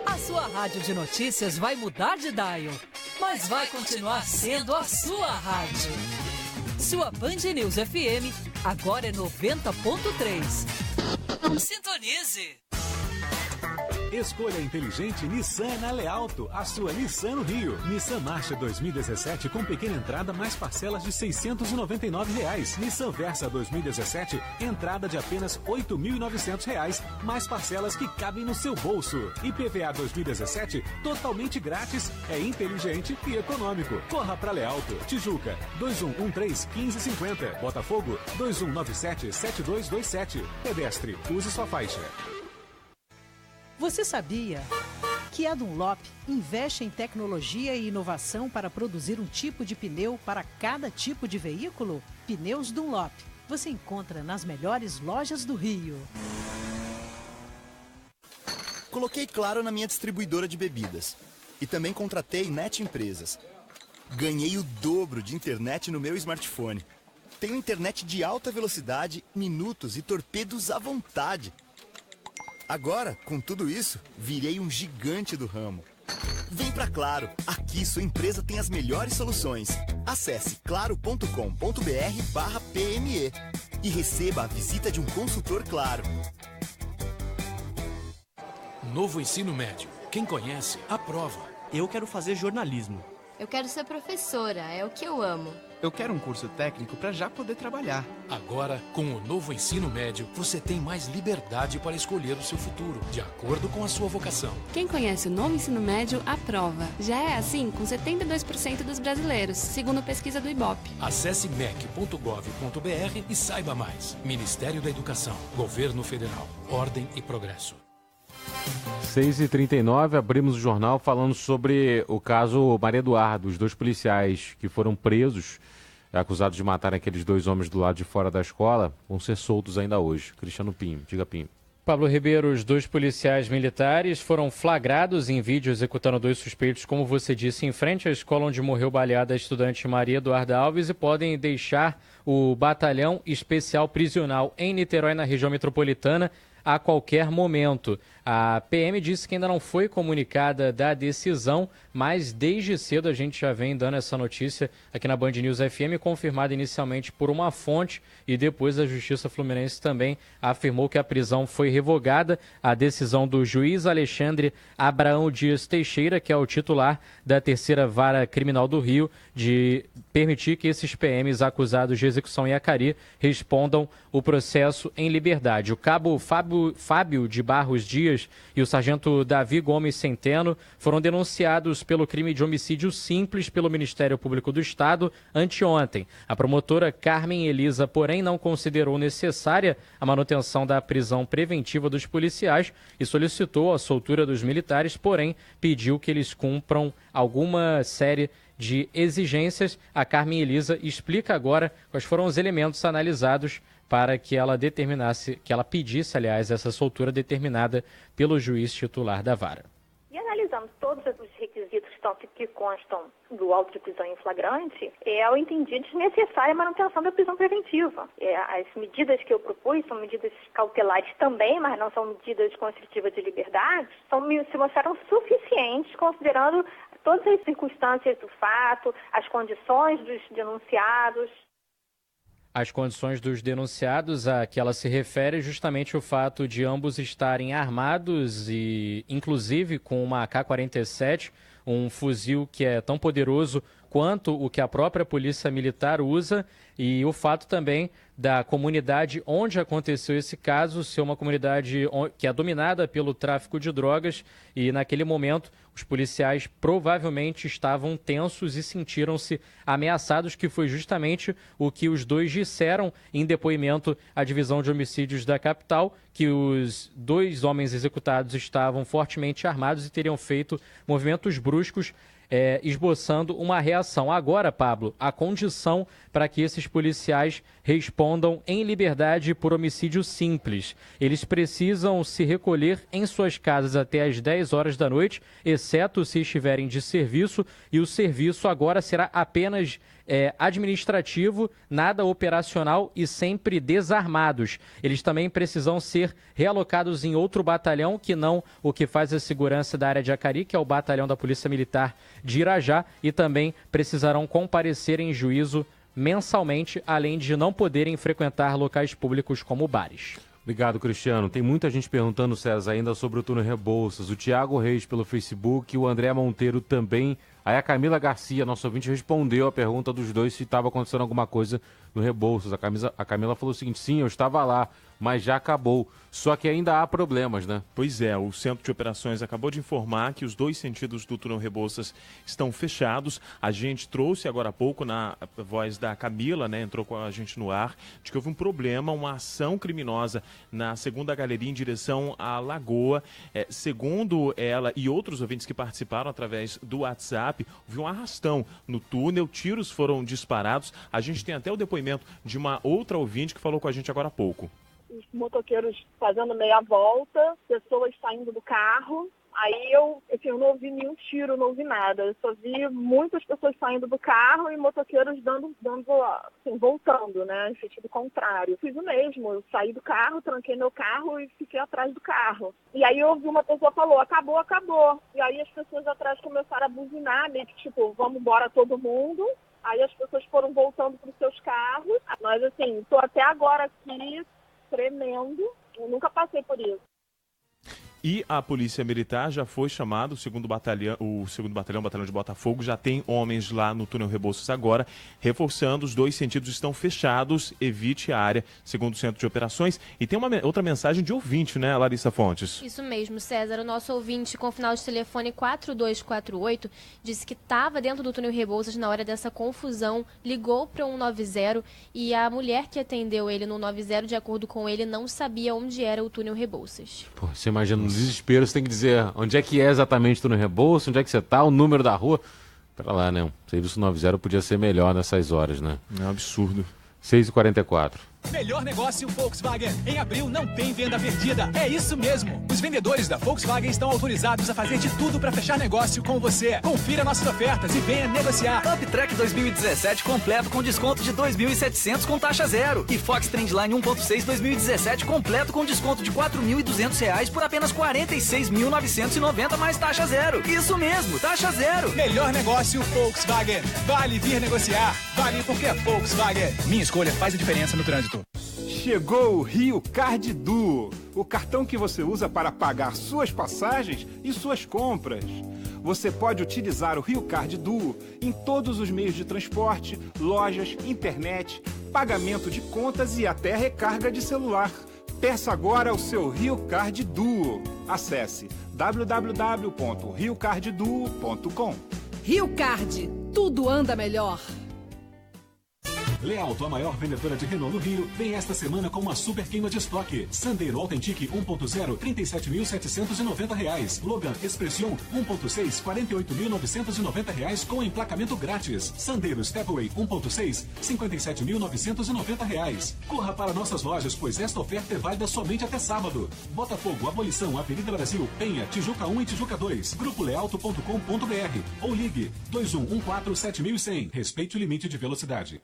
A sua rádio de notícias vai mudar de dial, mas vai continuar sendo a sua rádio. Sua Band News FM agora é 90.3. Sintonize! Escolha inteligente Nissan na Lealto, a sua Nissan no Rio. Nissan Marcha 2017 com pequena entrada mais parcelas de R$ 699. Nissan Versa 2017, entrada de apenas R$ 8.900, mais parcelas que cabem no seu bolso. IPVA 2017, totalmente grátis, é inteligente e econômico. Corra para Lealto. Tijuca, 2113-1550. Botafogo, 2197-7227. Pedestre, use sua faixa. Você sabia que a Dunlop investe em tecnologia e inovação para produzir um tipo de pneu para cada tipo de veículo? Pneus Dunlop. Você encontra nas melhores lojas do Rio. Coloquei Claro na minha distribuidora de bebidas. E também contratei Net Empresas. Ganhei o dobro de internet no meu smartphone. Tenho internet de alta velocidade, minutos e torpedos à vontade. Agora, com tudo isso, virei um gigante do ramo. Vem pra Claro, aqui sua empresa tem as melhores soluções. Acesse claro.com.br/PME e receba a visita de um consultor Claro. Novo ensino médio. Quem conhece, aprova. Eu quero fazer jornalismo. Eu quero ser professora, é o que eu amo. Eu quero um curso técnico para já poder trabalhar. Agora, com o novo ensino médio, você tem mais liberdade para escolher o seu futuro, de acordo com a sua vocação. Quem conhece o novo ensino médio, aprova. Já é assim com 72% dos brasileiros, segundo pesquisa do Ibope. Acesse mec.gov.br e saiba mais. Ministério da Educação, Governo Federal, Ordem e Progresso. 6h39, abrimos o jornal falando sobre o caso Maria Eduardo, os dois policiais que foram presos, acusados de matar aqueles dois homens do lado de fora da escola, vão ser soltos ainda hoje. Cristiano Pinho, diga Pinho. Pablo Ribeiro, os dois policiais militares foram flagrados em vídeo executando dois suspeitos, como você disse, em frente à escola onde morreu baleada a estudante Maria Eduarda Alves, e podem deixar o batalhão especial prisional em Niterói, na região metropolitana, a qualquer momento. A PM disse que ainda não foi comunicada da decisão, mas desde cedo a gente já vem dando essa notícia aqui na Band News FM, confirmada inicialmente por uma fonte, e depois a Justiça Fluminense também afirmou que a prisão foi revogada. A decisão do juiz Alexandre Abraão Dias Teixeira, que é o titular da 3ª Vara Criminal do Rio, de permitir que esses PMs acusados de execução em Acari respondam o processo em liberdade. O cabo Fábio de Barros Dias e o sargento Davi Gomes Centeno foram denunciados pelo crime de homicídio simples pelo Ministério Público do Estado anteontem. A promotora Carmen Elisa, porém, não considerou necessária a manutenção da prisão preventiva dos policiais e solicitou a soltura dos militares, porém pediu que eles cumpram alguma série de exigências. A Carmen Elisa explica agora quais foram os elementos analisados para que ela pedisse, essa soltura determinada pelo juiz titular da vara. E analisando todos os requisitos que constam do auto de prisão em flagrante, eu entendi desnecessária a manutenção da prisão preventiva. As medidas que eu propus são medidas cautelares também, mas não são medidas constritivas de liberdade, se mostraram suficientes considerando todas as circunstâncias do fato, as condições dos denunciados. As condições dos denunciados a que ela se refere é justamente o fato de ambos estarem armados e, inclusive, com uma AK-47, um fuzil que é tão poderoso quanto o que a própria Polícia Militar usa, e o fato também da comunidade onde aconteceu esse caso ser uma comunidade que é dominada pelo tráfico de drogas, e naquele momento os policiais provavelmente estavam tensos e sentiram-se ameaçados, que foi justamente o que os dois disseram em depoimento à Divisão de Homicídios da capital, que os 2 homens executados estavam fortemente armados e teriam feito movimentos bruscos, esboçando uma reação. Agora, Pablo, a condição para que esses policiais respondam em liberdade por homicídio simples. Eles precisam se recolher em suas casas até às 10 horas da noite, exceto se estiverem de serviço, e o serviço agora será apenas administrativo, nada operacional e sempre desarmados. Eles também precisam ser realocados em outro batalhão, que não o que faz a segurança da área de Acari, que é o batalhão da Polícia Militar de Irajá, e também precisarão comparecer em juízo mensalmente, além de não poderem frequentar locais públicos como bares. Obrigado, Cristiano. Tem muita gente perguntando, César, ainda sobre o túnel Rebouças. O Tiago Reis pelo Facebook, o André Monteiro também. Aí a Camila Garcia, nosso ouvinte, respondeu a pergunta dos dois se estava acontecendo alguma coisa no Rebouças. A Camila falou o seguinte: sim, eu estava lá, mas já acabou. Só que ainda há problemas, né? Pois é, o Centro de Operações acabou de informar que os 2 sentidos do túnel Rebouças estão fechados. A gente trouxe agora há pouco, na voz da Camila, né, entrou com a gente no ar, de que houve um problema, uma ação criminosa na 2ª Galeria em direção à Lagoa. Segundo ela e outros ouvintes que participaram através do WhatsApp, houve um arrastão no túnel, tiros foram disparados. A gente tem até o depoimento de uma outra ouvinte que falou com a gente agora há pouco. Os motoqueiros fazendo meia volta, pessoas saindo do carro. Aí eu não ouvi nenhum tiro, não ouvi nada. Eu só vi muitas pessoas saindo do carro e motoqueiros dando assim, voltando, né, em sentido contrário. Fiz o mesmo, eu saí do carro, tranquei meu carro e fiquei atrás do carro. E aí eu ouvi uma pessoa falou, acabou, acabou. E aí as pessoas atrás começaram a buzinar, meio que tipo, vamos embora todo mundo. Aí as pessoas foram voltando para os seus carros. Mas assim, estou até agora aqui tremendo, eu nunca passei por isso. E a Polícia Militar já foi chamada, o segundo batalhão de Botafogo, já tem homens lá no túnel Rebouças agora, reforçando, os 2 sentidos estão fechados, evite a área, segundo o Centro de Operações. E tem uma outra mensagem de ouvinte, né, Larissa Fontes? Isso mesmo, César. O nosso ouvinte com final de telefone 4248 disse que estava dentro do túnel Rebouças na hora dessa confusão, ligou para 190 e a mulher que atendeu ele no 90, de acordo com ele, não sabia onde era o túnel Rebouças. Pô, você imagina, no desespero, você tem que dizer onde é que é exatamente tu no Rebouças, onde é que você tá, o número da rua. Pera lá, né? O serviço 90 podia ser melhor nessas horas, né? É um absurdo. 6h44. Melhor negócio Volkswagen. Em abril não tem venda perdida. É isso mesmo. Os vendedores da Volkswagen estão autorizados a fazer de tudo para fechar negócio com você. Confira nossas ofertas e venha negociar. Uptrack 2017 completo com desconto de 2.700 com taxa zero. E Fox Trendline 1.6 2017 completo com desconto de R$4.200 por apenas R$46.990 mais taxa zero. Isso mesmo, taxa zero. Melhor negócio Volkswagen. Vale vir negociar. Vale porque é Volkswagen. Minha escolha faz a diferença no trânsito. Chegou o Rio Card Duo, o cartão que você usa para pagar suas passagens e suas compras. Você pode utilizar o Rio Card Duo em todos os meios de transporte, lojas, internet, pagamento de contas e até recarga de celular. Peça agora o seu Rio Card Duo. Acesse www.riocardduo.com. Rio Card, tudo anda melhor. Lealto, a maior vendedora de Renault no Rio, vem esta semana com uma super queima de estoque. Sandero Authentic 1.0, R$ 37.790. Logan Expression 1.6, R$ 48.990 com emplacamento grátis. Sandero Stepway 1.6, R$ 57.990. Corra para nossas lojas, pois esta oferta é válida somente até sábado. Botafogo, Abolição, Avenida Brasil, Penha, Tijuca 1 e Tijuca 2. Grupolealto.com.br ou ligue 2114-7100. Respeite o limite de velocidade.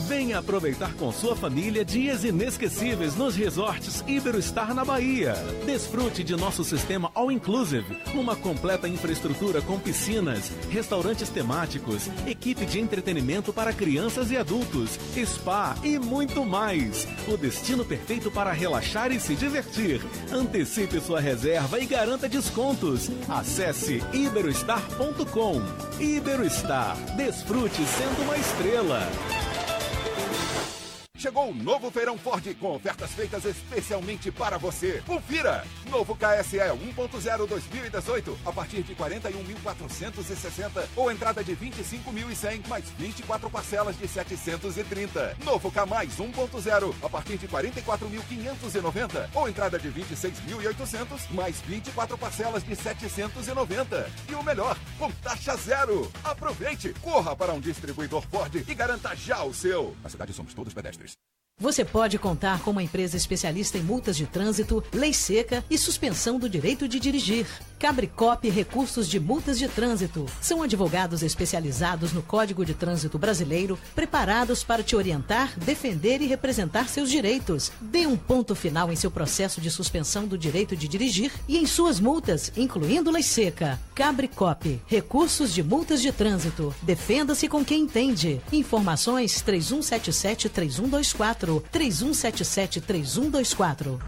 Venha aproveitar com sua família dias inesquecíveis nos resorts Iberostar na Bahia. Desfrute de nosso sistema All Inclusive, uma completa infraestrutura com piscinas, restaurantes temáticos, equipe de entretenimento para crianças e adultos, spa e muito mais. O destino perfeito para relaxar e se divertir. Antecipe sua reserva e garanta descontos. Acesse iberostar.com. Iberostar. Desfrute sendo uma estrela. Chegou o novo Feirão Ford com ofertas feitas especialmente para você. Confira! Novo KSE 1.0 2018 a partir de 41.460 ou entrada de 25.100 mais 24 parcelas de 730. Novo K+ 1.0 a partir de 44.590 ou entrada de 26.800 mais 24 parcelas de 790. E o melhor, com taxa zero. Aproveite! Corra para um distribuidor Ford e garanta já o seu. Na cidade somos todos pedestres. Você pode contar com uma empresa especialista em multas de trânsito, lei seca e suspensão do direito de dirigir. Cabricop Recursos de Multas de Trânsito. São advogados especializados no Código de Trânsito Brasileiro, preparados para te orientar, defender e representar seus direitos. Dê um ponto final em seu processo de suspensão do direito de dirigir e em suas multas, incluindo lei seca. Cabricop Recursos de Multas de Trânsito. Defenda-se com quem entende. Informações 3177-3124. 3177-3124.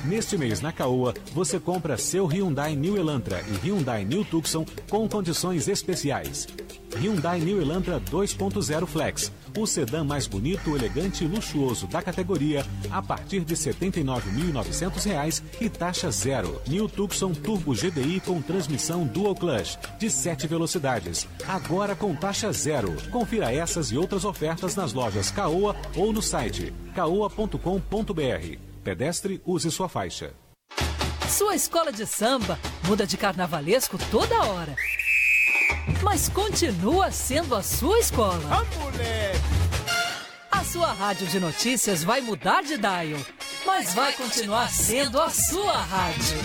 Neste mês na Caoa, você compra seu Hyundai New Elantra e Hyundai New Tucson com condições especiais. Hyundai New Elantra 2.0 Flex, o sedã mais bonito, elegante e luxuoso da categoria, a partir de R$ 79.900 e taxa zero. New Tucson Turbo GDI com transmissão Dual Clutch, de 7 velocidades, agora com taxa zero. Confira essas e outras ofertas nas lojas Caoa ou no site caoa.com.br. Pedestre, use sua faixa. Sua escola de samba muda de carnavalesco toda hora, mas continua sendo a sua escola. Ah, moleque! A sua rádio de notícias vai mudar de dial, mas vai continuar sendo a sua rádio.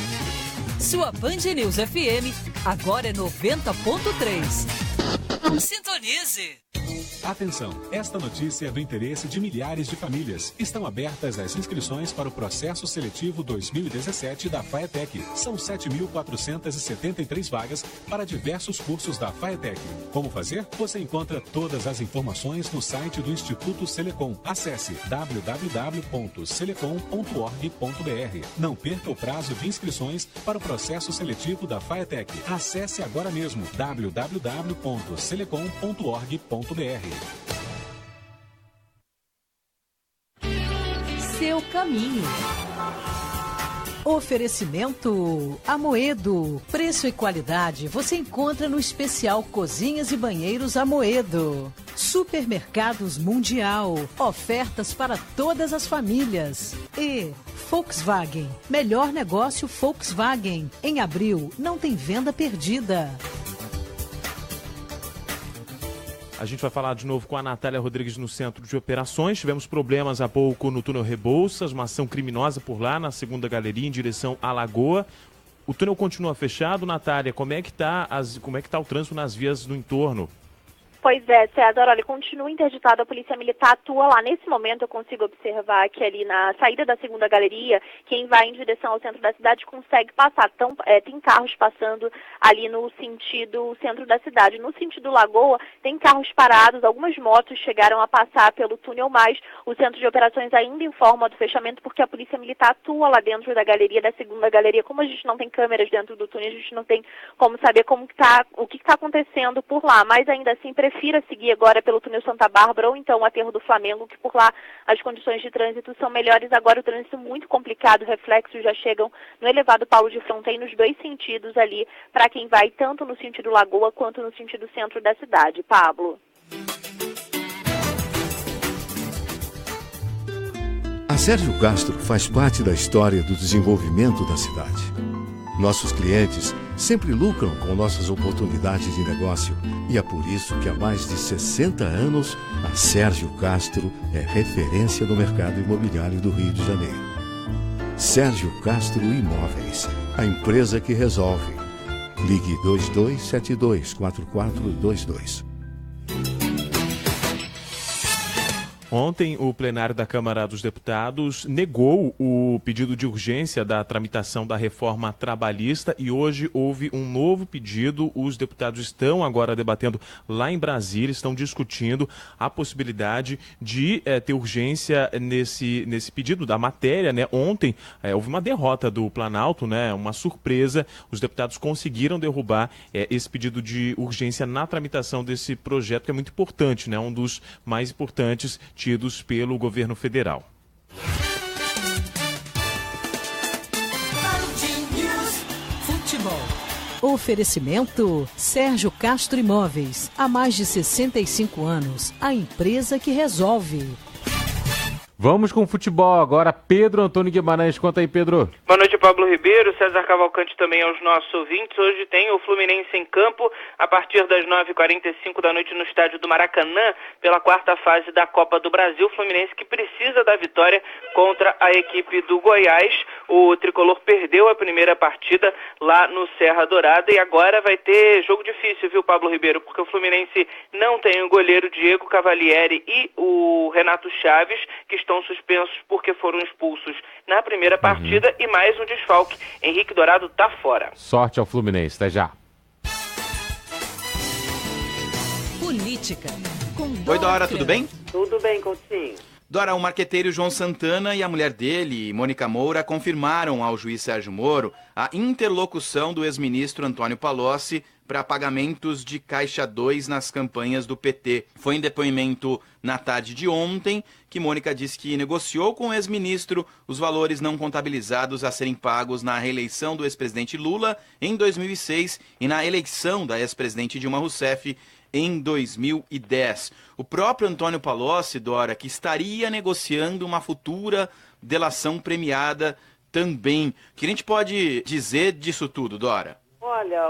Sua Band News FM agora é 90.3. Sintonize! Atenção, esta notícia é do interesse de milhares de famílias. Estão abertas as inscrições para o processo seletivo 2017 da FAETEC. São 7.473 vagas para diversos cursos da FAETEC. Como fazer? Você encontra todas as informações no site do Instituto Selecom. Acesse www.selecom.org.br. Não perca o prazo de inscrições para o processo seletivo da FAETEC. Acesse agora mesmo www.selecom.org.br. Seu caminho. Oferecimento Amoedo. Preço e qualidade você encontra no especial Cozinhas e Banheiros Amoedo. Supermercados Mundial. Ofertas para todas as famílias. E Volkswagen. Melhor negócio Volkswagen. Em abril não tem venda perdida. A gente vai falar de novo com a Natália Rodrigues no Centro de Operações. Tivemos problemas há pouco no túnel Rebouças, uma ação criminosa por lá, na segunda galeria, em direção à Lagoa. O túnel continua fechado, Natália. Como é que tá o trânsito nas vias do entorno? Pois é, César, olha, continua interditado, a Polícia Militar atua lá. Nesse momento eu consigo observar que ali na saída da segunda galeria, quem vai em direção ao centro da cidade consegue passar. Então, tem carros passando ali no sentido centro da cidade. No sentido Lagoa, tem carros parados, algumas motos chegaram a passar pelo túnel, mas o Centro de Operações ainda informa do fechamento porque a Polícia Militar atua lá dentro da galeria, da segunda galeria. Como a gente não tem câmeras dentro do túnel, a gente não tem como saber o que está acontecendo por lá, mas ainda assim prefira seguir agora pelo túnel Santa Bárbara ou então o aterro do Flamengo, que por lá as condições de trânsito são melhores. Agora o trânsito muito complicado, reflexos já chegam no elevado Paulo de Fronten nos dois sentidos ali, para quem vai tanto no sentido Lagoa quanto no sentido centro da cidade. Pablo. A Sérgio Castro faz parte da história do desenvolvimento da cidade. Nossos clientes sempre lucram com nossas oportunidades de negócio e é por isso que há mais de 60 anos a Sérgio Castro é referência no mercado imobiliário do Rio de Janeiro. Sérgio Castro Imóveis, a empresa que resolve. Ligue 2272-4422. Ontem, o plenário da Câmara dos Deputados negou o pedido de urgência da tramitação da reforma trabalhista e hoje houve um novo pedido. Os deputados estão agora debatendo lá em Brasília, estão discutindo a possibilidade de ter urgência nesse pedido da matéria, né? Ontem houve uma derrota do Planalto, né? Uma surpresa. Os deputados conseguiram derrubar esse pedido de urgência na tramitação desse projeto, que é muito importante, né? Um dos mais importantes tidos pelo governo federal. Futebol. Oferecimento Sérgio Castro Imóveis. Há mais de 65 anos, a empresa que resolve. Vamos com o futebol agora. Pedro Antônio Guimarães, conta aí, Pedro. Boa noite, Pablo Ribeiro, César Cavalcante também aos nossos ouvintes. Hoje tem o Fluminense em campo a partir das 9h45 da noite no estádio do Maracanã pela quarta fase da Copa do Brasil. Fluminense que precisa da vitória contra a equipe do Goiás. O tricolor perdeu a primeira partida lá no Serra Dourada e agora vai ter jogo difícil, viu, Pablo Ribeiro? Porque o Fluminense não tem o goleiro Diego Cavalieri e o Renato Chaves, que estão suspensos porque foram expulsos na primeira partida, e mais um desfalque. Henrique Dourado tá fora. Sorte ao Fluminense, até já. Política. Oi, Dora, tudo bem? Tudo bem, Coutinho. Dora, o marqueteiro João Santana e a mulher dele, Mônica Moura, confirmaram ao juiz Sérgio Moro a interlocução do ex-ministro Antônio Palocci para pagamentos de Caixa 2 nas campanhas do PT. Foi em depoimento na tarde de ontem que Mônica disse que negociou com o ex-ministro os valores não contabilizados a serem pagos na reeleição do ex-presidente Lula em 2006 e na eleição da ex-presidente Dilma Rousseff em 2010. O próprio Antônio Palocci, Dora, que estaria negociando uma futura delação premiada também. O que a gente pode dizer disso tudo, Dora? Olha,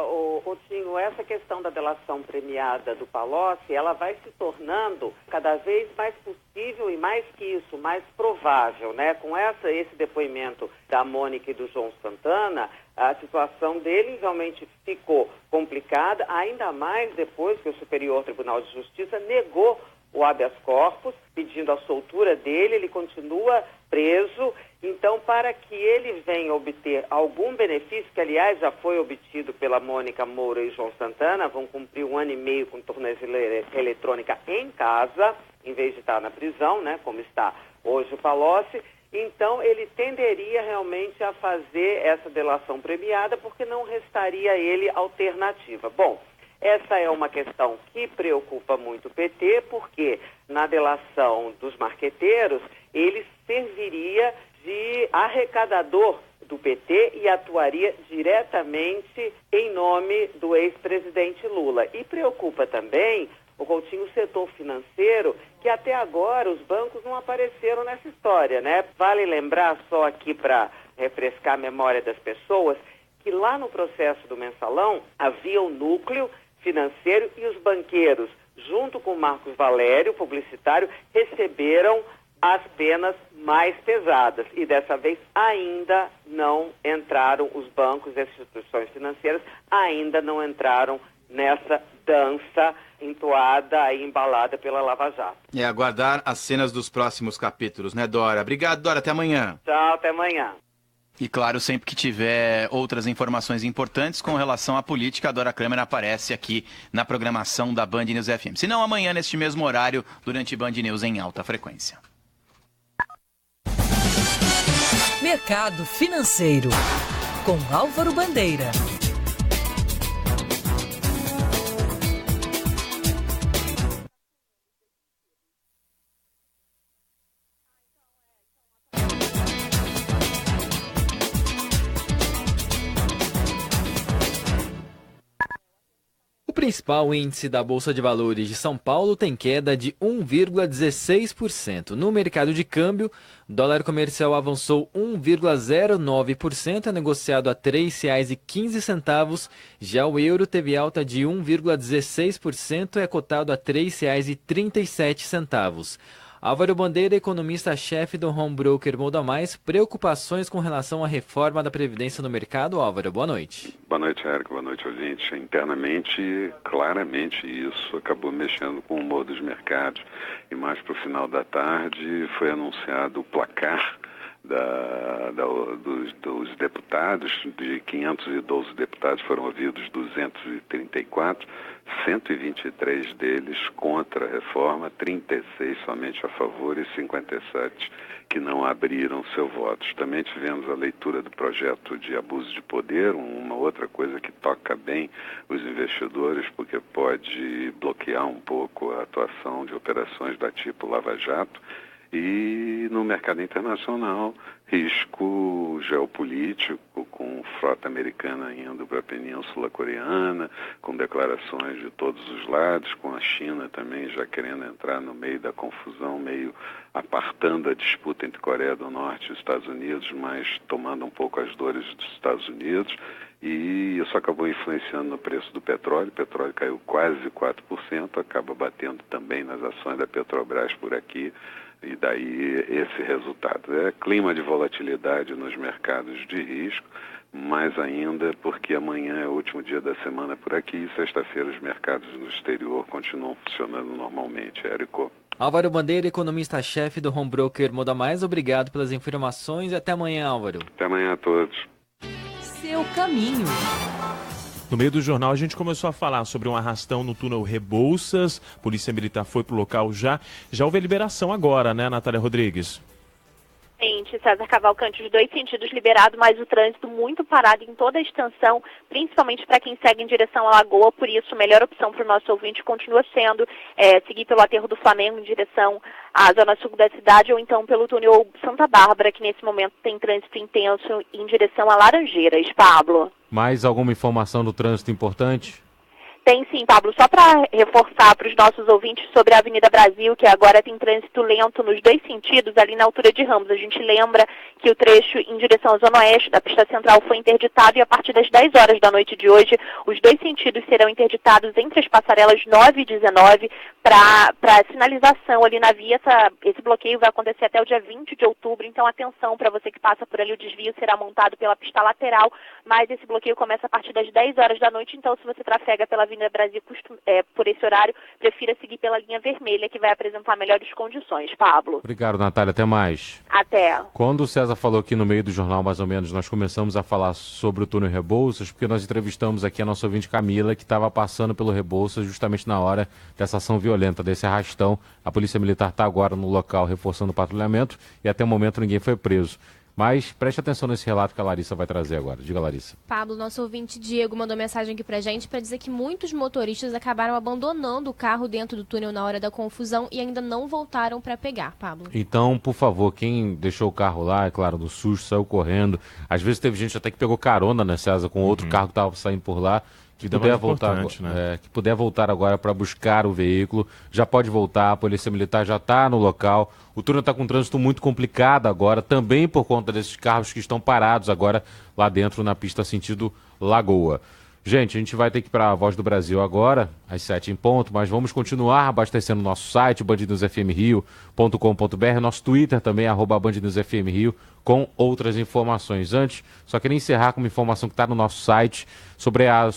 Coutinho, essa questão da delação premiada do Palocci, ela vai se tornando cada vez mais possível e mais que isso, mais provável, né? Com esse depoimento da Mônica e do João Santana, a situação dele realmente ficou complicada, ainda mais depois que o Superior Tribunal de Justiça negou o habeas corpus, pedindo a soltura dele. Ele continua preso. Então, para que ele venha obter algum benefício, que aliás já foi obtido pela Mônica Moura e João Santana, vão cumprir 1 ano e meio com tornozeleira eletrônica em casa, em vez de estar na prisão, né, como está hoje o Palocci. Então, ele tenderia realmente a fazer essa delação premiada, porque não restaria a ele alternativa. Bom, essa é uma questão que preocupa muito o PT, porque na delação dos marqueteiros, ele serviria de arrecadador do PT e atuaria diretamente em nome do ex-presidente Lula. E preocupa também o Coutinho, o setor financeiro, que até agora os bancos não apareceram nessa história, né? Vale lembrar, só aqui para refrescar a memória das pessoas, que lá no processo do Mensalão havia o núcleo financeiro e os banqueiros, junto com o Marcos Valério, publicitário, receberam as penas mais pesadas. E dessa vez ainda não entraram, os bancos e as instituições financeiras ainda não entraram nessa dança entoada e embalada pela Lava Jato. É aguardar as cenas dos próximos capítulos, né, Dora? Obrigado, Dora. Até amanhã. Tchau, até amanhã. E claro, sempre que tiver outras informações importantes com relação à política, a Dora Kramer aparece aqui na programação da Band News FM. Se não, amanhã, neste mesmo horário, durante Band News em alta frequência. Mercado Financeiro, com Álvaro Bandeira. O principal índice da Bolsa de Valores de São Paulo tem queda de 1,16%. No mercado de câmbio, o dólar comercial avançou 1,09%, é negociado a R$ 3,15. Já o euro teve alta de 1,16%, é cotado a R$ 3,37. Álvaro Bandeira, economista-chefe do Home Broker Mundo a Mais, preocupações com relação à reforma da Previdência no mercado. Álvaro, boa noite. Boa noite, Érico. Boa noite, ouvinte. Internamente, claramente, isso acabou mexendo com o humor dos mercados. E mais para o final da tarde foi anunciado o placar dos deputados. De 512 deputados foram ouvidos 234, 123 deles contra a reforma, 36 somente a favor e 57 que não abriram seu voto. Também tivemos a leitura do projeto de abuso de poder, uma outra coisa que toca bem os investidores, porque pode bloquear um pouco a atuação de operações da tipo Lava Jato. E no mercado internacional, risco geopolítico, com frota americana indo para a Península Coreana, com declarações de todos os lados, com a China também já querendo entrar no meio da confusão, meio apartando a disputa entre Coreia do Norte e os Estados Unidos, mas tomando um pouco as dores dos Estados Unidos. E isso acabou influenciando no preço do petróleo. O petróleo caiu quase 4%, acaba batendo também nas ações da Petrobras por aqui. E daí esse resultado. É clima de volatilidade nos mercados de risco, mais ainda porque amanhã é o último dia da semana por aqui e sexta-feira os mercados no exterior continuam funcionando normalmente. Érico. Álvaro Bandeira, economista-chefe do Home Broker Mundo a Mais, obrigado pelas informações e até amanhã, Álvaro. Até amanhã a todos. Seu caminho. No meio do jornal, a gente começou a falar sobre um arrastão no túnel Rebouças. Polícia Militar foi pro local já. Já houve liberação agora, né, Natália Rodrigues? César Cavalcante, os dois sentidos liberados, mas o trânsito muito parado em toda a extensão, principalmente para quem segue em direção à Lagoa. Por isso, a melhor opção para o nosso ouvinte continua sendo seguir pelo aterro do Flamengo em direção à zona sul da cidade, ou então pelo túnel Santa Bárbara, que nesse momento tem trânsito intenso em direção a Laranjeiras. Pablo. Mais alguma informação do trânsito importante? Tem sim, Pablo. Só para reforçar para os nossos ouvintes sobre a Avenida Brasil, que agora tem trânsito lento nos dois sentidos, ali na altura de Ramos. A gente lembra que o trecho em direção à Zona Oeste da pista central foi interditado e a partir das 10 horas da noite de hoje, os dois sentidos serão interditados entre as passarelas 9 e 19 para sinalização ali na via. Esse bloqueio vai acontecer até o dia 20 de outubro, então atenção para você que passa por ali, o desvio será montado pela pista lateral, mas esse bloqueio começa a partir das 10 horas da noite, então se você trafega pela Avenida Brasil por esse horário, prefira seguir pela linha vermelha, que vai apresentar melhores condições. Pablo. Obrigado, Natália. Até mais. Até. Quando o César falou aqui no meio do jornal, mais ou menos, nós começamos a falar sobre o túnel Rebouças, porque nós entrevistamos aqui a nossa ouvinte Camila, que estava passando pelo Rebouças justamente na hora dessa ação violenta, desse arrastão. A Polícia Militar está agora no local reforçando o patrulhamento e até o momento ninguém foi preso. Mas preste atenção nesse relato que a Larissa vai trazer agora. Diga, Larissa. Pablo, nosso ouvinte Diego mandou mensagem aqui pra gente para dizer que muitos motoristas acabaram abandonando o carro dentro do túnel na hora da confusão e ainda não voltaram para pegar, Pablo. Então, por favor, quem deixou o carro lá, é claro, no susto, saiu correndo. Às vezes teve gente até que pegou carona, né, César, com outro carro que estava saindo por lá. Que puder voltar, né? Que puder voltar agora para buscar o veículo, já pode voltar, a Polícia Militar já está no local. O túnel está com um trânsito muito complicado agora, também por conta desses carros que estão parados agora lá dentro na pista sentido Lagoa. Gente, a gente vai ter que ir para a Voz do Brasil agora, às 7 em ponto, mas vamos continuar abastecendo o nosso site, bandnewsfmrio.com.br, nosso Twitter também, @bandnewsfmrio, com outras informações. Antes, só queria encerrar com uma informação que está no nosso site sobre a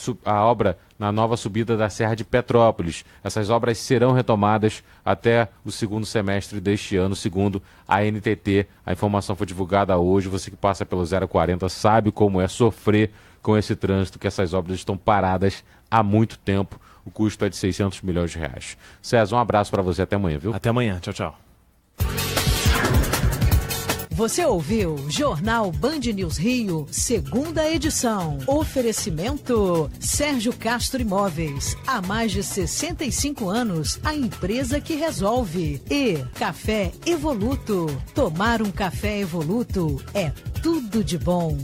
obra na nova subida da Serra de Petrópolis. Essas obras serão retomadas até o segundo semestre deste ano, segundo a NTT. A informação foi divulgada hoje. Você que passa pelo 040 sabe como é sofrer com esse trânsito, que essas obras estão paradas há muito tempo. O custo é de 600 milhões de reais. César, um abraço para você. Até amanhã, viu? Até amanhã. Tchau, tchau. Você ouviu Jornal Band News Rio, segunda edição. Oferecimento Sérgio Castro Imóveis. Há mais de 65 anos, a empresa que resolve. E Café Evoluto. Tomar um café Evoluto é tudo de bom.